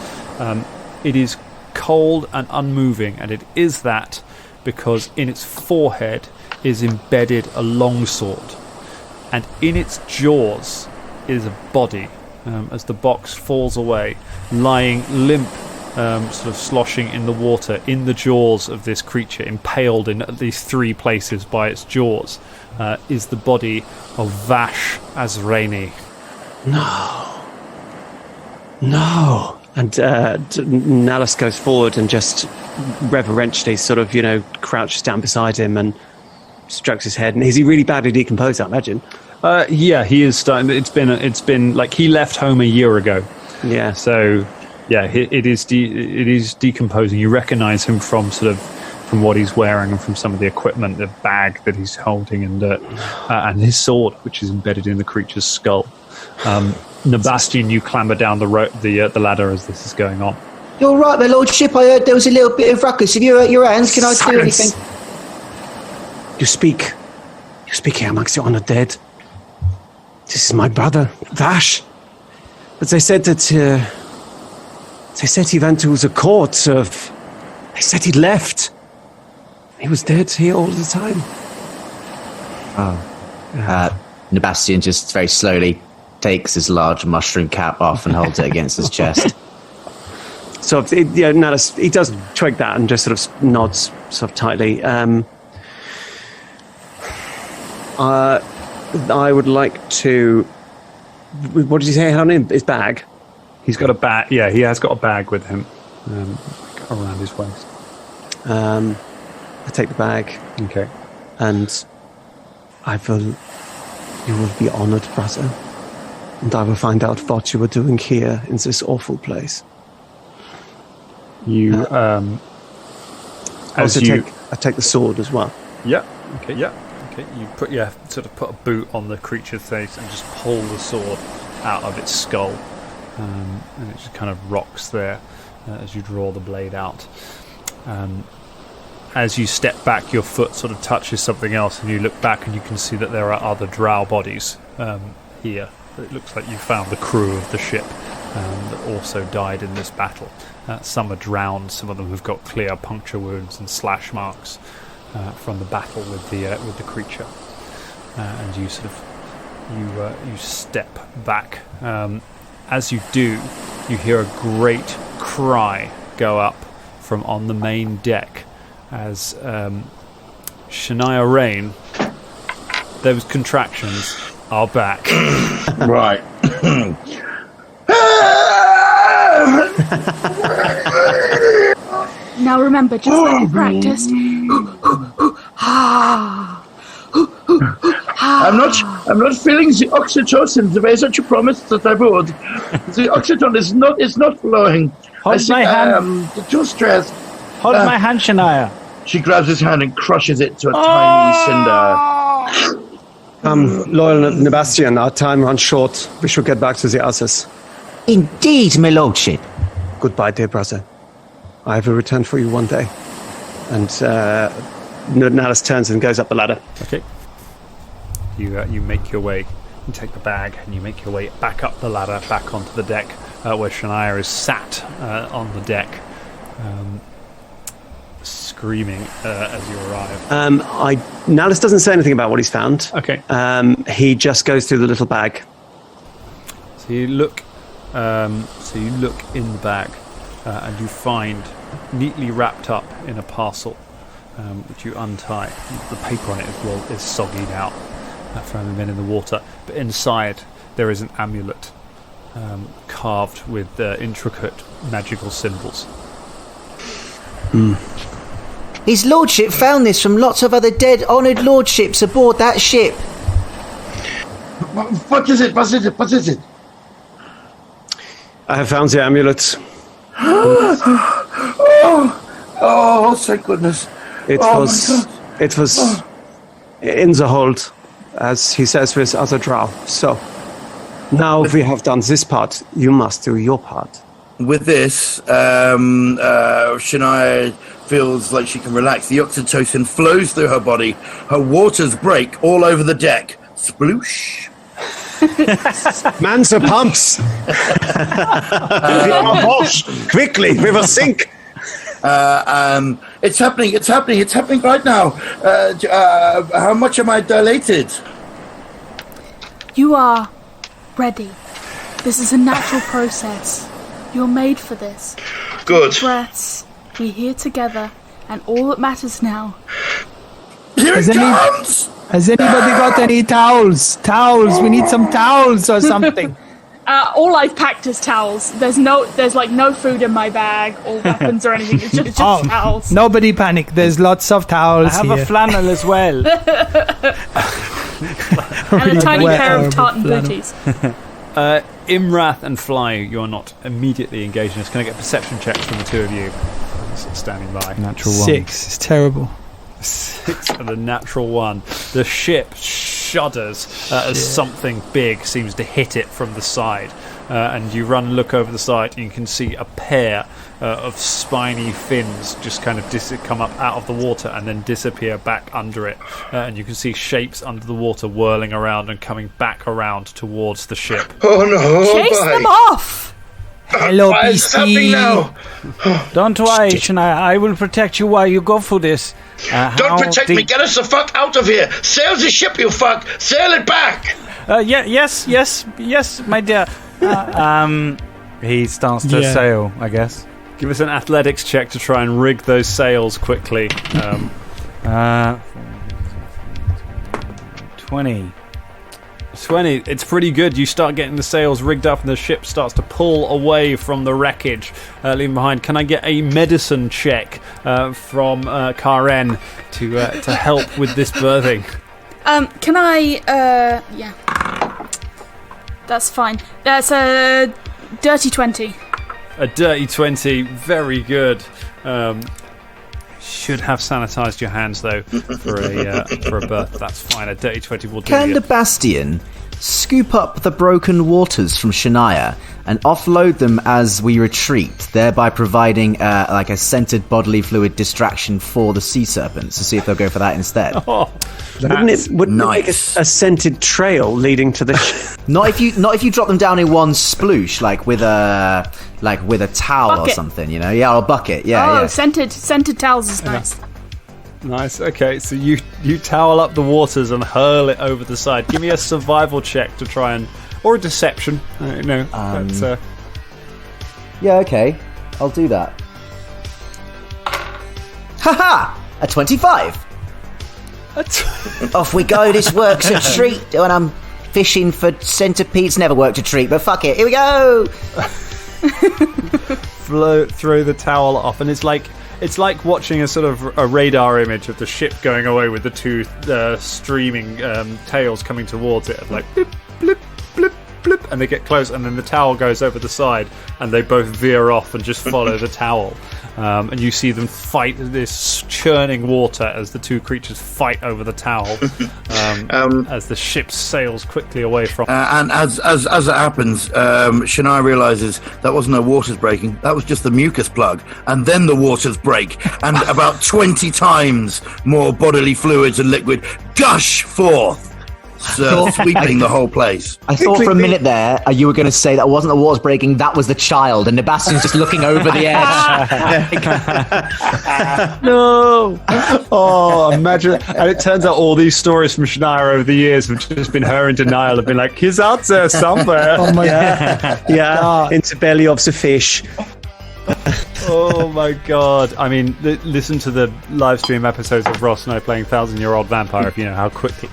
It is cold and unmoving, and it is that because in its forehead is embedded a longsword, and in its jaws is a body, as the box falls away, lying limp, sort of sloshing in the water in the jaws of this creature, impaled in at least 3 places by its jaws, is the body of Vash Azrani. No. And Nalus goes forward and just reverentially sort of, crouches down beside him and strokes his head. And is he really badly decomposed, I imagine? Yeah, he is starting. It's been like he left home a year ago. Yeah. So, yeah, it is decomposing. You recognise him from what he's wearing and from some of the equipment, the bag that he's holding, and his sword, which is embedded in the creature's skull. Nabastian, you clamber down the ladder as this is going on. You're right, my lordship. I heard there was a little bit of ruckus. Have you hurt your hands? Can I do anything? You speak here amongst your honoured dead. This is my brother, Vash. But they said that he went to the court of. They said he'd left. He was dead here all the time. Oh. Nabastian just very slowly takes his large mushroom cap off and holds it against his chest. So, Nalus, he does twig that and just sort of nods sort of tightly. I would like to... What did he say on his bag? He's got a bag. Yeah, he has got a bag with him around his waist. I take the bag. Okay. And you will be honoured, brother. And I will find out what you were doing here in this awful place. I take the sword as well. Yeah. Okay. Yeah. Okay. You put a boot on the creature's face and just pull the sword out of its skull, and it just kind of rocks there as you draw the blade out. as you step back, your foot sort of touches something else, and you look back and you can see that there are other Drow bodies here. It looks like you found the crew of the ship that also died in this battle. Some are drowned, some of them have got clear puncture wounds and slash marks from the battle with the creature. And you sort of you step back. As you do, you hear a great cry go up from on the main deck as Shania Rain, those contractions are back. Right. Now remember, just like you practiced. I'm not feeling the oxytocin the way that you promised that I would. The oxytocin is not flowing. Hold my hand. Too stressed. Hold my hand, Shania. She grabs his hand and crushes it to a tiny cinder. Loyal Nebastian, our time runs short. We should get back to the others. Indeed, my lordship. Goodbye, dear brother. I will return for you one day. And Nallis turns and goes up the ladder. Okay. You make your way. You take the bag and you make your way back up the ladder, back onto the deck, where Shania is sat on the deck, screaming as you arrive. Nallis doesn't say anything about what he's found. Okay. He just goes through the little bag. So you look in the bag, and you find neatly wrapped up in a parcel, which you untie. The paper on it is soggy now from having been in the water, but inside there is an amulet carved with intricate magical symbols. His lordship found this from lots of other dead honoured lordships aboard that ship. What is it? What is it? I have found the amulet. Oh, thank goodness. It was in the hold, as he says, with other Drow. So now we have done this part. You must do your part. With this, Shania feels like she can relax. The oxytocin flows through her body. Her waters break all over the deck. Sploosh. Man, the pumps! Quickly, we will sink! It's happening right now. How much am I dilated? You are ready. This is a natural process. You're made for this. Good. Breaths. We're here together, and all that matters now. Here it comes! Has anybody got any towels? Towels. We need some towels or something. All I've packed is towels. There's no food in my bag or weapons or anything. It's just towels. Nobody panic. There's lots of towels I have here. a flannel as well. And a tiny pair of tartan booties. Imrath and Fly, you're not immediately engaged in this. Can I get perception checks from the two of you? Standing by. Natural 1. 6. It's terrible. 6 and a natural 1. The ship shudders as something big seems to hit it from the side. And you run and look over the side and you can see a pair of spiny fins just kind of come up out of the water and then disappear back under it. And you can see shapes under the water whirling around and coming back around towards the ship. Oh no! Chase them off! Hello, Why is this happening beastie. now? Don't worry, Shania. I will protect you while you go through this. Don't protect me! Get us the fuck out of here! Sail the ship, you fuck! Sail it back! Yes, my dear. He starts to sail, I guess. Give us an athletics check to try and rig those sails quickly. 20. 20, it's pretty good. You start getting the sails rigged up and the ship starts to pull away from the wreckage, leaving behind. Can I get a medicine check from Karen to help with this birthing? Can I, yeah. That's fine. That's a dirty 20. A dirty 20, very good. Should have sanitised your hands though for a birth. That's fine. A dirty 20 will do. Can the Bastion scoop up the broken waters from Shania and offload them as we retreat, thereby providing a scented bodily fluid distraction for the sea serpents to see if they'll go for that instead. Wouldn't it make a scented trail leading to the ship? Not if you drop them down in one sploosh, like with a towel bucket. Or something, you know? Yeah, or a bucket. Yeah. Scented towels is nice. Nice. Okay, so you towel up the waters and hurl it over the side. Give me a survival check to try and, or a deception. Yeah, okay, I'll do that. Haha! A 25. Off we go. This works a treat when I'm fishing for centipedes. Never worked a treat, but fuck it. Here we go. Throw the towel off, and it's like watching a sort of a radar image of the ship going away with the two streaming tails coming towards it, like blip, blip, blip, blip, and they get close, and then the towel goes over the side, and they both veer off and just follow the towel. And you see them fight this churning water as the two creatures fight over the towel as the ship sails quickly away from. And as it happens, Shania realizes that wasn't no waters breaking. That was just the mucus plug. And then the waters break, and about 20 times more bodily fluids and liquid gush forth. Sweeping the whole place. I thought for a minute there you were going to say that wasn't the waters breaking, that was the child, and Sebastian's just looking over the edge. No! Oh, imagine. And it turns out all these stories from Shania over the years have just been her in denial, have been like, he's out there somewhere. Oh my God. Yeah, into belly of the fish. Oh my God. I mean, listen to the live stream episodes of Ross and I playing 1,000-Year-Old Vampire if you know how quickly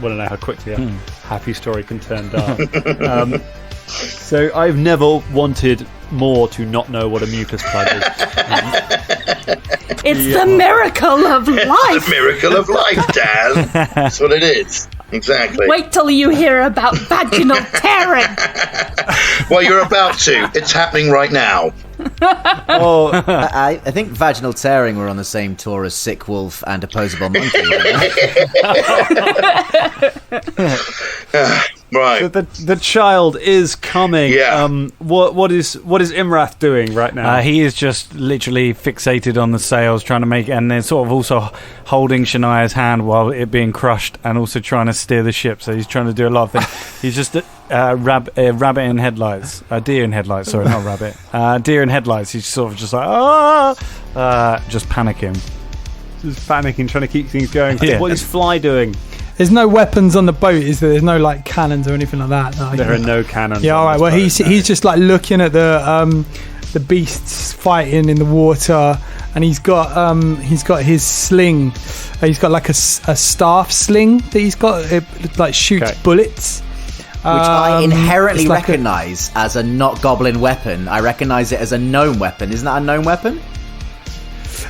a happy story can turn dark. So I've never wanted more to not know what a mucus plug is. It's the miracle of life. The miracle of life, Dan. That's what it is. Exactly. Wait till you hear about vaginal tearing. Well, you're about to. It's happening right now. I think vaginal tearing were on the same tour as Sick Wolf and Opposable Monkey. Right. So the child is coming. Yeah. What is Imrath doing right now? He is just literally fixated on the sails, trying to make it, and then sort of also holding Shania's hand while it being crushed, and also trying to steer the ship. So he's trying to do a lot of things. He's just rabbit in headlights, deer in headlights. Sorry, not rabbit. Deer in headlights. He's sort of just like just panicking. Just panicking, trying to keep things going. Yeah. What is Fly doing? There's no weapons on the boat, is there? There's no like cannons or anything like that. No, There are no cannons. Yeah, all right. Well, boat, he's just like looking at the beasts fighting in the water, and he's got his sling. He's got like a staff sling that he's got. It like shoots bullets. Which I inherently recognise as a not goblin weapon. I recognise it as a gnome weapon. Isn't that a gnome weapon?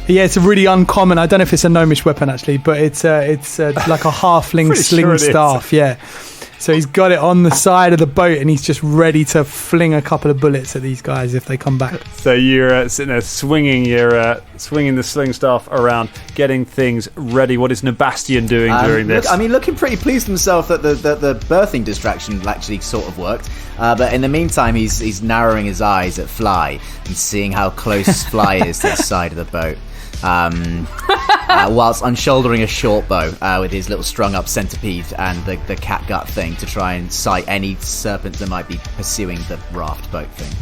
Yeah, it's a really uncommon. I don't know if it's a gnomish weapon actually, but it's like a halfling sling staff. Yeah, so he's got it on the side of the boat, and he's just ready to fling a couple of bullets at these guys if they come back. So you're sitting there swinging the sling staff around, getting things ready. What is Sebastian doing during this? Looking pretty pleased himself that the birthing distraction actually sort of worked. But in the meantime, he's narrowing his eyes at Fly and seeing how close Fly is to the side of the boat. Whilst unshouldering a short bow with his little strung up centipede and the catgut thing to try and sight any serpent that might be pursuing the raft boat thing.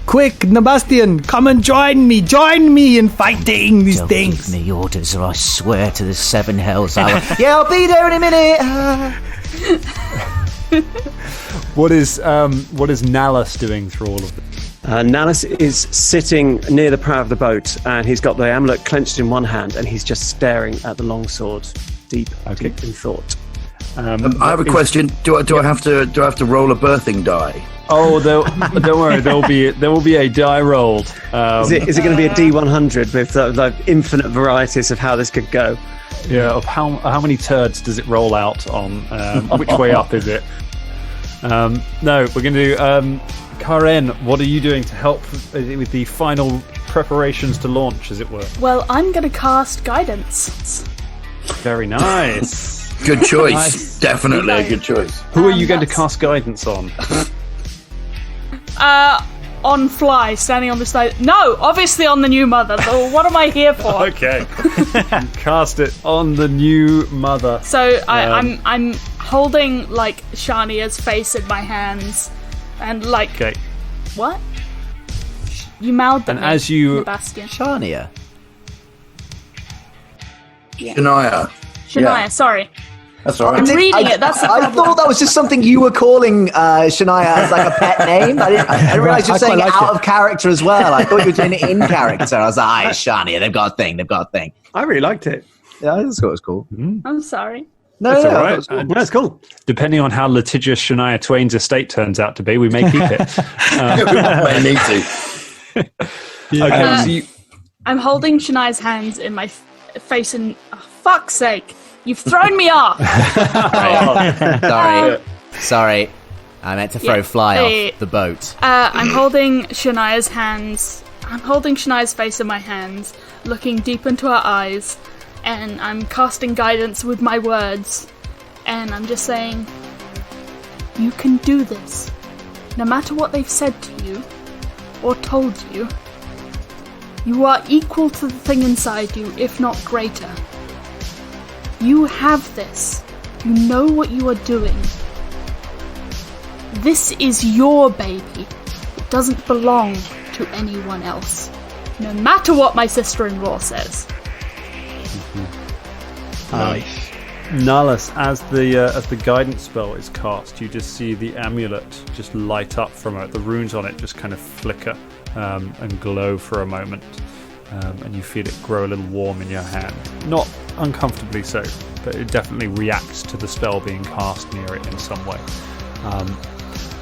Quick, Sebastian, come and join me in fighting these things. Give me orders, or I swear to the seven hells I will. Yeah, I'll be there in a minute. What is Nalus doing through all of this? Nalus is sitting near the prow of the boat, and he's got the amulet clenched in one hand, and he's just staring at the longsword, deep in thought. I have a question. Do I have to roll a birthing die? Oh, don't worry. There will be a die rolled. Is it going to be a D100 with the infinite varieties of how this could go? Yeah. Of how many turds does it roll out on? Which way up is it? No, we're going to do. Karen, what are you doing to help with the final preparations to launch, as it were? Well, I'm going to cast guidance. Very nice. Good choice. Definitely a good choice. Who are you going to cast guidance on? On Fly, standing on the side. No, obviously on the new mother. So what am I here for? Okay. Cast it on the new mother. So I'm holding like Shania's face in my hands, and like. Okay. What? You mouthed at And me, as you, Sebastian. Shania. Shania, sorry. That's all I'm right. reading it. That's the I problem. thought that was just something you were calling Shania as like a pet name. I didn't realize you were I quite saying like out it. of character as well. I thought you were doing it in character. I was like, it's Shania. They've got a thing. I really liked it. Yeah, I just thought it was cool. I'm sorry. No, That's no, all I right. thought it was cool. That's cool. Depending on how litigious Shania Twain's estate turns out to be, we may keep it. I need to. Okay, so you, I'm holding Shania's hands in my face, and fuck's sake, you've thrown me off. Sorry. I meant to throw Fly off the boat. I'm holding Shania's hands. I'm holding Shania's face in my hands, looking deep into her eyes, and I'm casting guidance with my words. And I'm just saying, you can do this. No matter what they've said to you, or told you, you are equal to the thing inside you, if not greater. You have this. You know what you are doing. This is your baby. It doesn't belong to anyone else. No matter what my sister-in-law says. nice. Nalus, as the guidance spell is cast, you just see the amulet just light up from it. The runes on it just kind of flicker and glow for a moment. And you feel it grow a little warm in your hand. Not uncomfortably so, but it definitely reacts to the spell being cast near it in some way.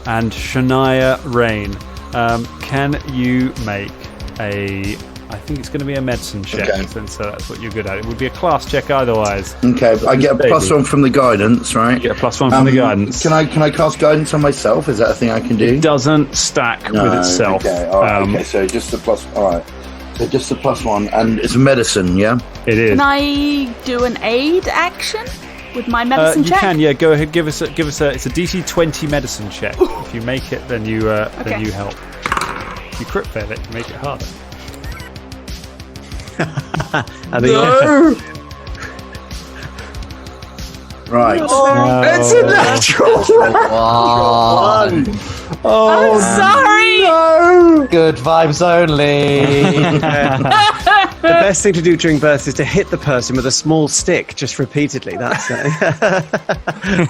And Shania Rain, can you make I think it's going to be a medicine check, since that's what you're good at. It would be a class check otherwise. Okay, I get a +1 from the guidance, right? You get a +1 from the guidance. Can I cast guidance on myself? Is that a thing I can do? It doesn't stack with itself. Okay, all right, okay, so just the plus. All right, so just the +1, and it's medicine, yeah. It is. Can I do an aid action with my medicine you check? can, yeah. Go ahead, give us a. It's a DC 20 medicine check. If you make it, then you help. If you crit fail it, you make it harder. No. Right. It's a natural one. I'm sorry. No. Good vibes only. The best thing to do during birth is to hit the person with a small stick just repeatedly. That's it.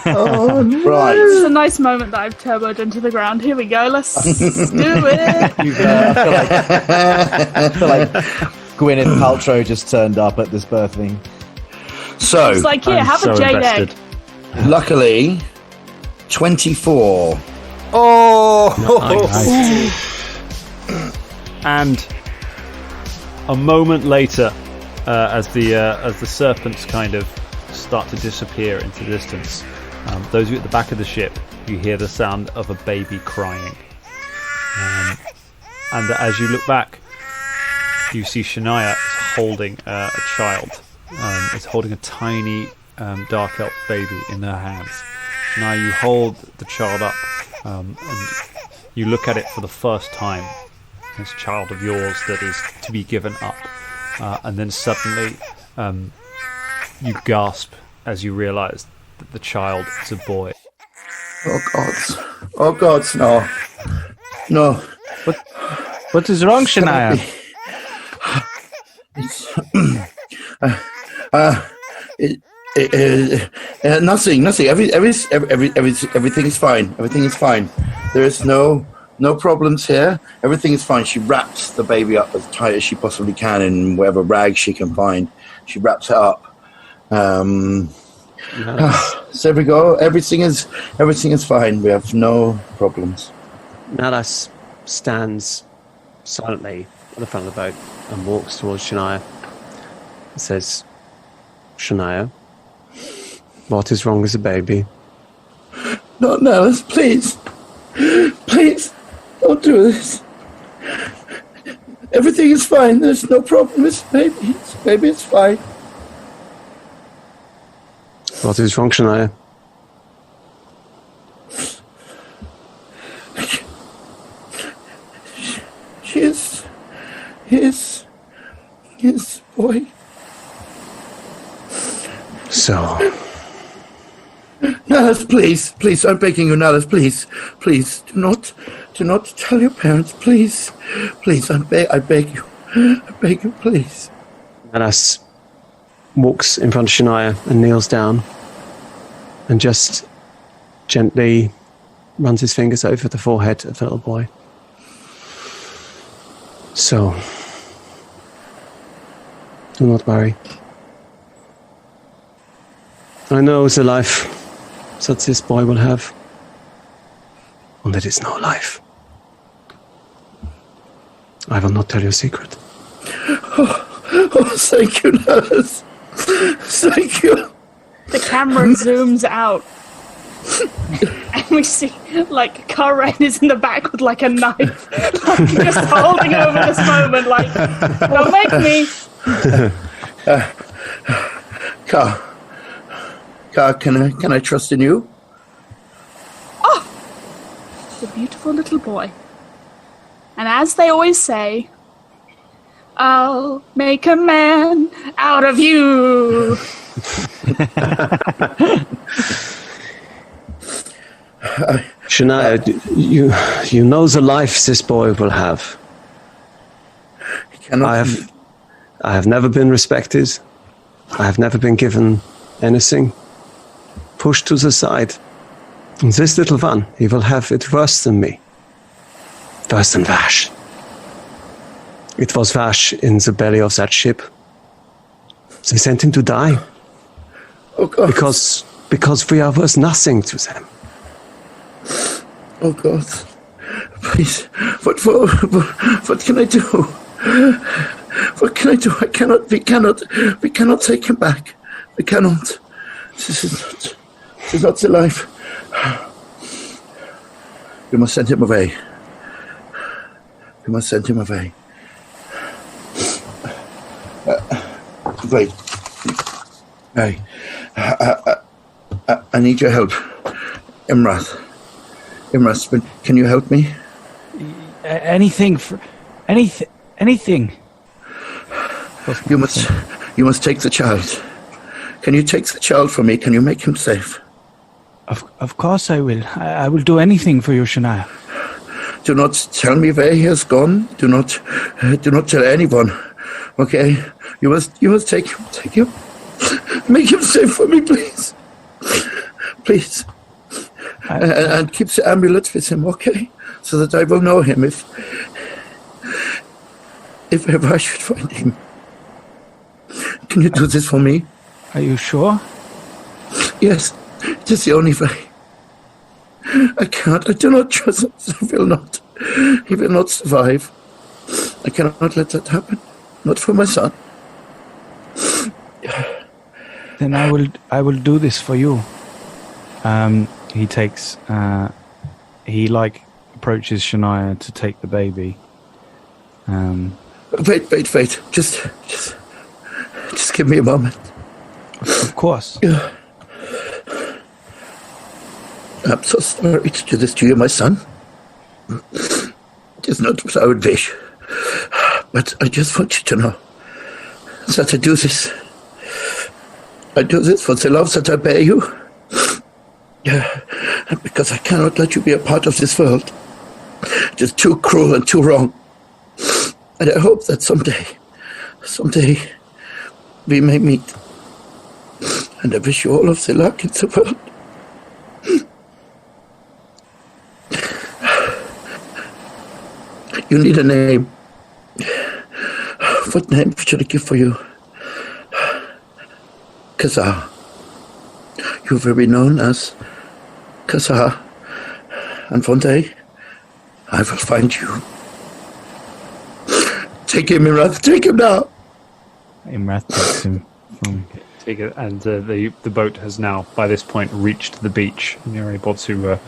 Right. This is a nice moment that I've turboed into the ground. Here we go. Let's do it. I feel like Gwyneth Paltrow just turned up at this birth thing. So, It's like, here, have a jade egg. luckily, 24. And a moment later, as the serpents kind of start to disappear into the distance, those of you at the back of the ship, you hear the sound of a baby crying. And as you look back, you see Shania is holding a child. Is holding a tiny dark elf baby in her hands. Now you hold the child up, and you look at it for the first time. This child of yours that is to be given up, and then suddenly you gasp as you realise that the child is a boy. Oh God, no. What is wrong, Shania? Nothing. Everything is fine. Everything is fine. There is no problems here. Everything is fine. She wraps the baby up as tight as she possibly can in whatever rag she can find. She wraps it up. So there we go. Everything is fine. We have no problems. Nalas stands silently at the front of the boat and walks towards Shania and says, Shania, what is wrong with the baby? Not Nellis, please. Please, don't do this. Everything is fine. There's no problem. It's baby. It's fine. What is wrong, Shania? His boy. So... Nallas, please, I'm begging you, Nallas, please, do not tell your parents, please, I beg you, please. Nallas walks in front of Shania and kneels down and just gently runs his fingers over the forehead of the little boy. So, do not worry. I know the life that this boy will have, and it is no life. I will not tell you a secret. Oh, thank you, Nallas. Thank you. The camera zooms out. And we see, like, Karen is in the back with, like, a knife. Like, just holding over this moment, like, don't make me. Car, can I trust in you? Oh! The beautiful little boy. And as they always say, I'll make a man out of you. Shania, you know the life this boy will have. I have never been respected. I have never been given anything. Pushed to the side. And this little one, he will have it worse than me. Worse than Vash. It was Vash in the belly of that ship. They sent him to die. Oh God. Because we are worth nothing to them. Oh God. Please. What can I do? What can I do? We cannot take him back. We cannot. This is not the life. We must send him away. We must send him away. Wait. Hey. I need your help. Imrath, but can you help me? Anything. You must take the child. Can you take the child for me? Can you make him safe? Of course I will. I will do anything for you, Shania. Do not tell me where he has gone. Do not tell anyone. Okay? You must take him. Make him safe for me, please. Please. And keep the amulet with him, okay? So that I will know him if ever I should find him. Can you do this for me? Are you sure? Yes, it is the only way. I can't. I do not trust him. He will not survive. I cannot let that happen. Not for my son. Then I will do this for you. He approaches Shania to take the baby. Wait. Just give me a moment. Of course. I'm so sorry to do this to you, my son. It is not what I would wish. But I just want you to know that I do this. I do this for the love that I bear you. Because I cannot let you be a part of this world. It is too cruel and too wrong. And I hope that someday, we may meet. And I wish you all of the luck in the world. You need a name. What name should I give for you? Kazar. You will be known as Kazar. And one day, I will find you. Take him, Imrath. Take him now. Imrath takes him from... Take it, and the boat has now, by this point, reached the beach, and you're able to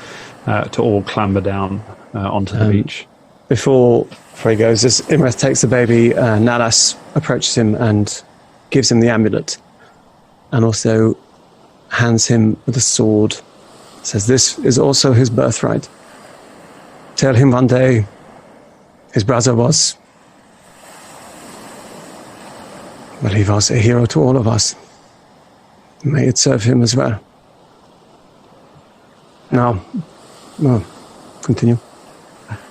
all clamber down onto the beach. Before he goes, as Imrath takes the baby, Nallas approaches him and gives him the amulet, and also hands him the sword, says this is also his birthright. Tell him one day his brother was... Well, he was a hero to all of us. May it serve him as well. Now, continue.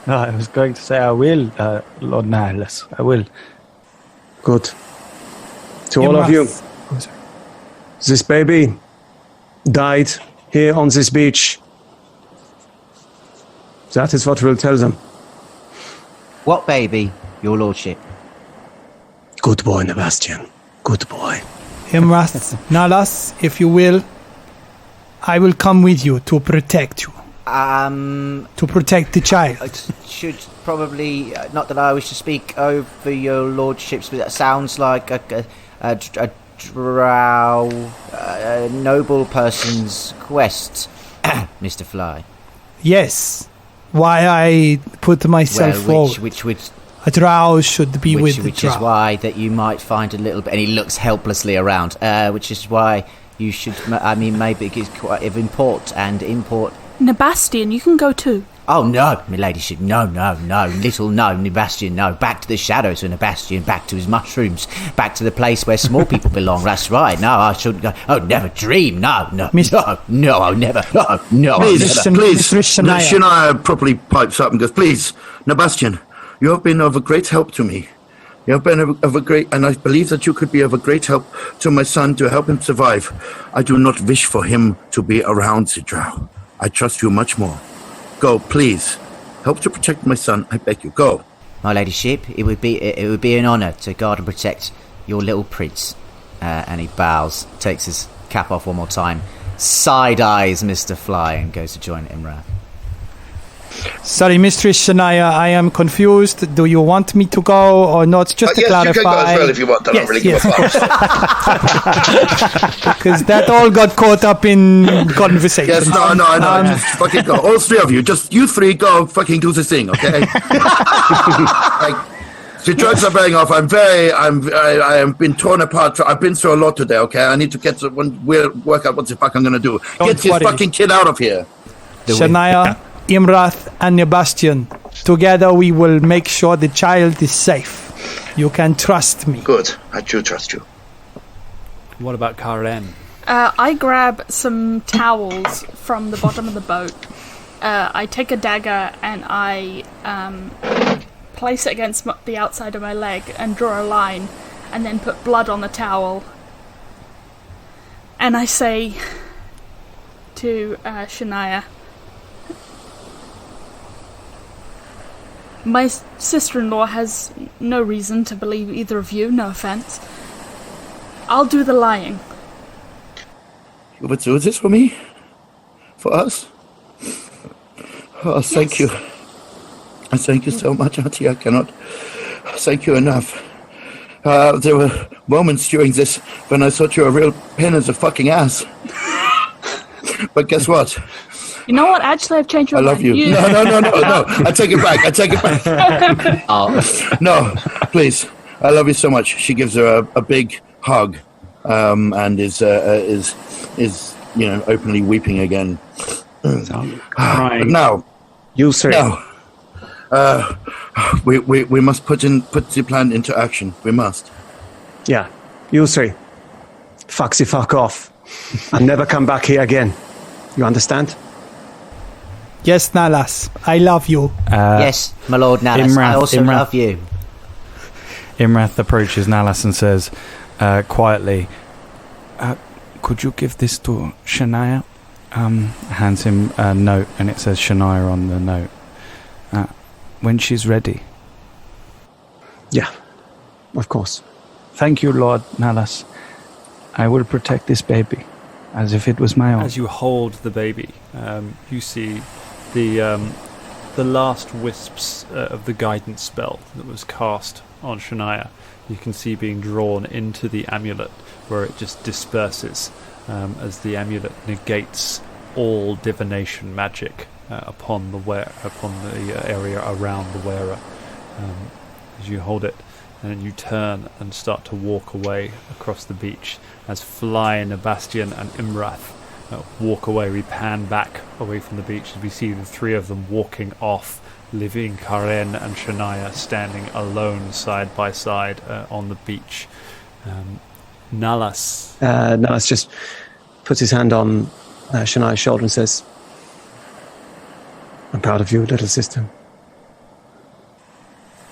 No, I was going to say I will, Lord Nihilus. I will. Good. To all of you, this baby died here on this beach. That is what we'll tell them. What baby, your lordship? Good boy, Sebastian. Good boy. Imrath, Nalas, if you will, I will come with you to protect you. To protect the child. I should probably, not that I wish to speak over your lordships, but that sounds like a drow, noble person's quest, Mr. Fly. Yes. Why I put myself forward. Which a drow should be with the drow. Which is why that you might find a little bit, and he looks helplessly around, which is why you should, maybe it's quite of import. Nebastian, you can go too. Oh no, my ladyship, no, Nebastian, no. Back to the shadows of Nebastian, back to his mushrooms, back to the place where small people belong. That's right. No, I shouldn't go. Oh, never dream. No, I'll never. Please, I'll never. Shania properly pipes up and goes, please, Nebastian, you have been of a great help to me. You have been of a great, and I believe that you could be of a great help to my son to help him survive. I do not wish for him to be around the drow. I trust you much more. Go, please. Help to protect my son. I beg you, go. My ladyship, it would be an honour to guard and protect your little prince. And he bows, takes his cap off one more time, side eyes Mr. Fly, and goes to join Imrath. Sorry, Mistress Shania, I am confused. Do you want me to go or not? Just to clarify. Yes, you can go as well if you want. I don't really give a fuck. Because that all got caught up in conversation. Yes, no, just fucking go. All three of you, just you three go fucking do the thing, okay? The drugs are wearing off. I am been torn apart. I've been through a lot today, okay? I need to work out what the fuck I'm going to do. Get this fucking kid out of here. Shania, Imrath and Nebastian, together we will make sure the child is safe. You can trust me. Good, I do trust you. What about Karen? I grab some towels from the bottom of the boat. I take a dagger and I place it against the outside of my leg and draw a line and then put blood on the towel. And I say to Shania, my sister-in-law has no reason to believe either of you, no offense. I'll do the lying. You would do this for me? For us? Oh, thank you. I thank you so much, Auntie. I cannot thank you enough. There were moments during this when I thought you were a real pain in the fucking ass. But guess what? You know what? Actually, I've changed my mind. I love you. No. I take it back. No, please. I love you so much. She gives her a big hug, and is openly weeping again. But now, you three. Now, we must put the plan into action. We must. Yeah, you three. Fuck off, and never come back here again. You understand? Yes, Nalas, I love you. Yes, my lord Nalas, I also love you. Imrath approaches Nalas and says, quietly, could you give this to Shania? Hands him a note, and it says Shania on the note. When she's ready. Yeah, of course. Thank you, Lord Nalas. I will protect this baby as if it was my own. As you hold the baby, you see the last wisps of the guidance spell that was cast on Shania. You can see being drawn into the amulet, where it just disperses as the amulet negates all divination magic upon the area around the wearer. As you hold it, and then you turn and start to walk away across the beach as Fly, Nabastian, and Imrath walk away. We pan back away from the beach as we see the three of them walking off, leaving Karen and Shania standing alone side by side on the beach. Nalas. Nalas just puts his hand on Shania's shoulder and says, "I'm proud of you, little sister."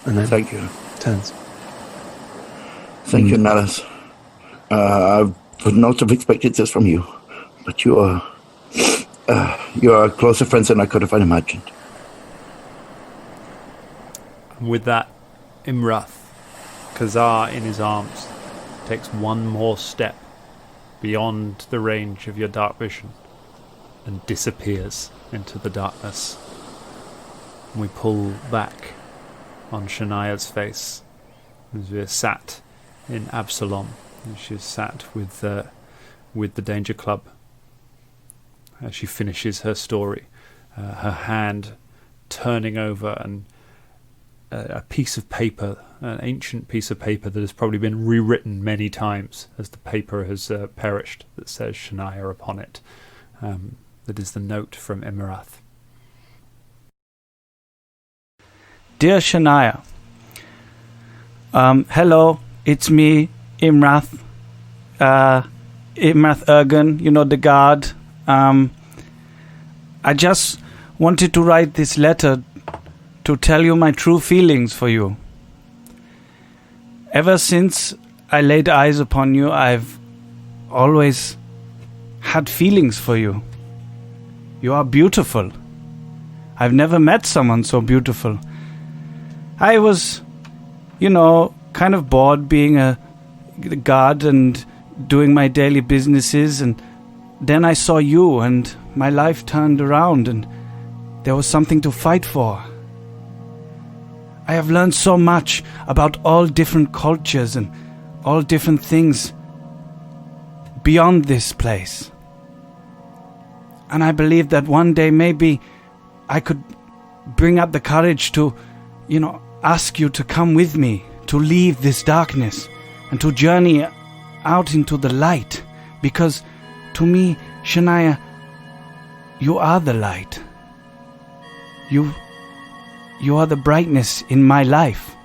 And then thank you. Turns. Thank you, Nalas. I would not have expected this from you, but you are closer friends than I could have imagined. With that, Imrath, Khazar in his arms, takes one more step beyond the range of your dark vision and disappears into the darkness. We pull back on Shania's face as we're sat in Absalom, and she's sat with the Danger Club as she finishes her story, her hand turning over and a piece of paper, an ancient piece of paper that has probably been rewritten many times as the paper has perished, that says Shania upon it. That is the note from Imrath. Dear Shania, hello, it's me, Imrath. Imrath Ergen, the guard. I just wanted to write this letter to tell you my true feelings for you. Ever since I laid eyes upon you, I've always had feelings for you. You are beautiful. I've never met someone so beautiful. I was, kind of bored being a guard and doing my daily businesses, and then I saw you and my life turned around and there was something to fight for. I have learned so much about all different cultures and all different things beyond this place. And I believe that one day maybe I could bring up the courage to, ask you to come with me, to leave this darkness and to journey out into the light. Because to me, Shania, you are the light. You are the brightness in my life.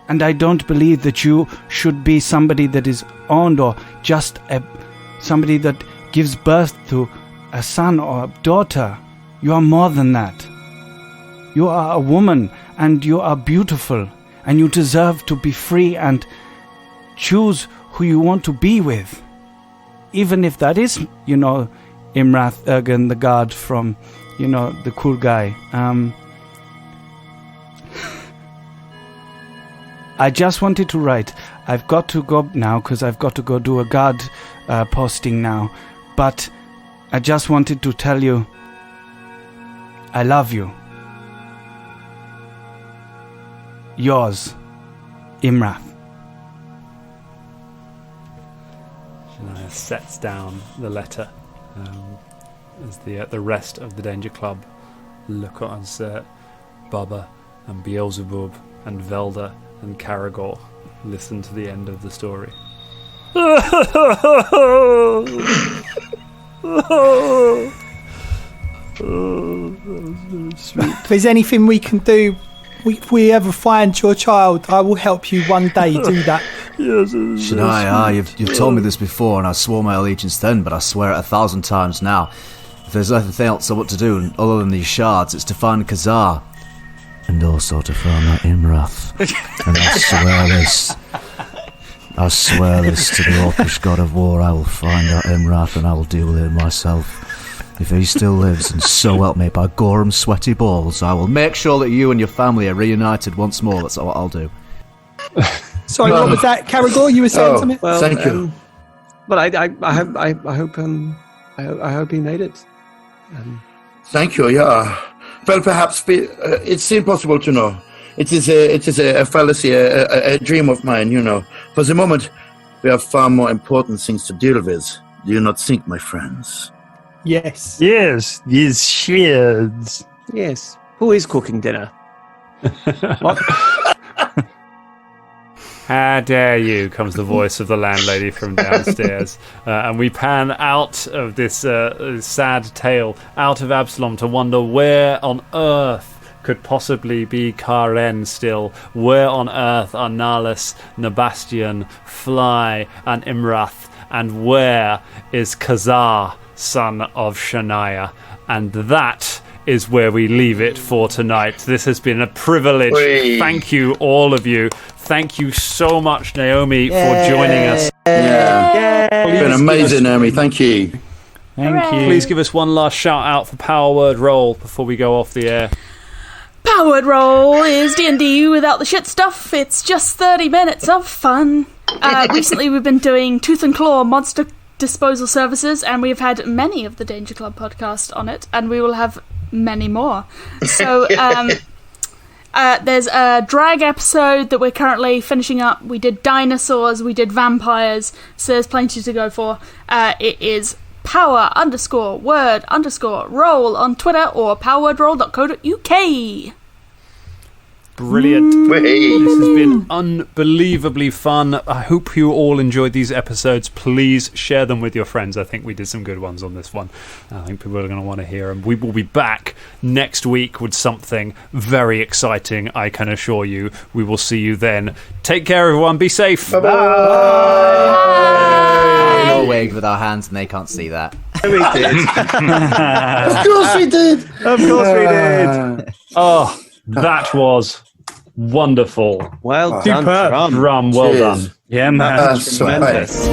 And I don't believe that you should be somebody that is owned or just somebody that gives birth to a son or a daughter. You are more than that. You are a woman and you are beautiful and you deserve to be free and choose who you want to be with. Even if that is, Imrath Ergen, the guard from, the cool guy. I just wanted to write. I've got to go now because I've got to go do a guard posting now. But I just wanted to tell you, I love you. Yours, Imrath. Shania sets down the letter as the rest of the Danger Club look on Baba and Beelzebub and Velda and Karagor listen to the end of the story. If there's anything we can do, if we ever find your child, I will help you one day do that. Shania, you've told me this before and I swore my allegiance then, but I swear it 1,000 times now. If there's nothing else I want to do other than these shards, it's to find Khazar. And also to find that Imrath. And I swear this to the Orcish god of war, I will find that Imrath and I will deal with him myself. If he still lives, and so help me by Gorham's sweaty balls, I will make sure that you and your family are reunited once more. That's what I'll do. Sorry, what was that, Karagor? You were saying something? Well, thank you. But I hope he made it. Thank you. Yeah. Well, perhaps it seems possible to know. It is a fallacy, a dream of mine. For the moment, we have far more important things to deal with. Do you not think, my friends? Yes. Yes, these shields. Yes. Who is cooking dinner? What? How dare you, comes the voice of the landlady from downstairs. And we pan out of this sad tale, out of Absalom, to wonder where on earth could possibly be Karen still. Where on earth are Nahlis, Nabastian, Fly, and Imrath? And where is Khazar, son of Shania? And that is where we leave it for tonight. This has been a privilege. Whee. Thank you, all of you. Thank you so much, Naomi, for joining us. Yeah. It's been amazing, Naomi. Thank you. Thank you. Please give us one last shout out for Power Word Roll before we go off the air. Powered Roll is D&D without the shit stuff. It's just 30 minutes of fun. Recently we've been doing Tooth and Claw monster disposal services, and we've had many of the Danger Club podcast on it, and we will have many more. So there's a drag episode that we're currently finishing up. We did dinosaurs, we did vampires, so there's plenty to go for. It is power_word_roll on Twitter or powerwordroll.co.uk. Brilliant. This has been unbelievably fun. I hope you all enjoyed these episodes. Please share them with your friends. I think we did some good ones on this one. I think people are going to want to hear them. We will be back next week with something very exciting, I can assure you. We will see you then. Take care, everyone. Be safe. Bye-bye. We all waved with our hands and they can't see that. We did. Of course we did. Of course we did. Oh, that was wonderful. Well done, Drum, well Cheers. done. Yeah, man. That's Tremendous.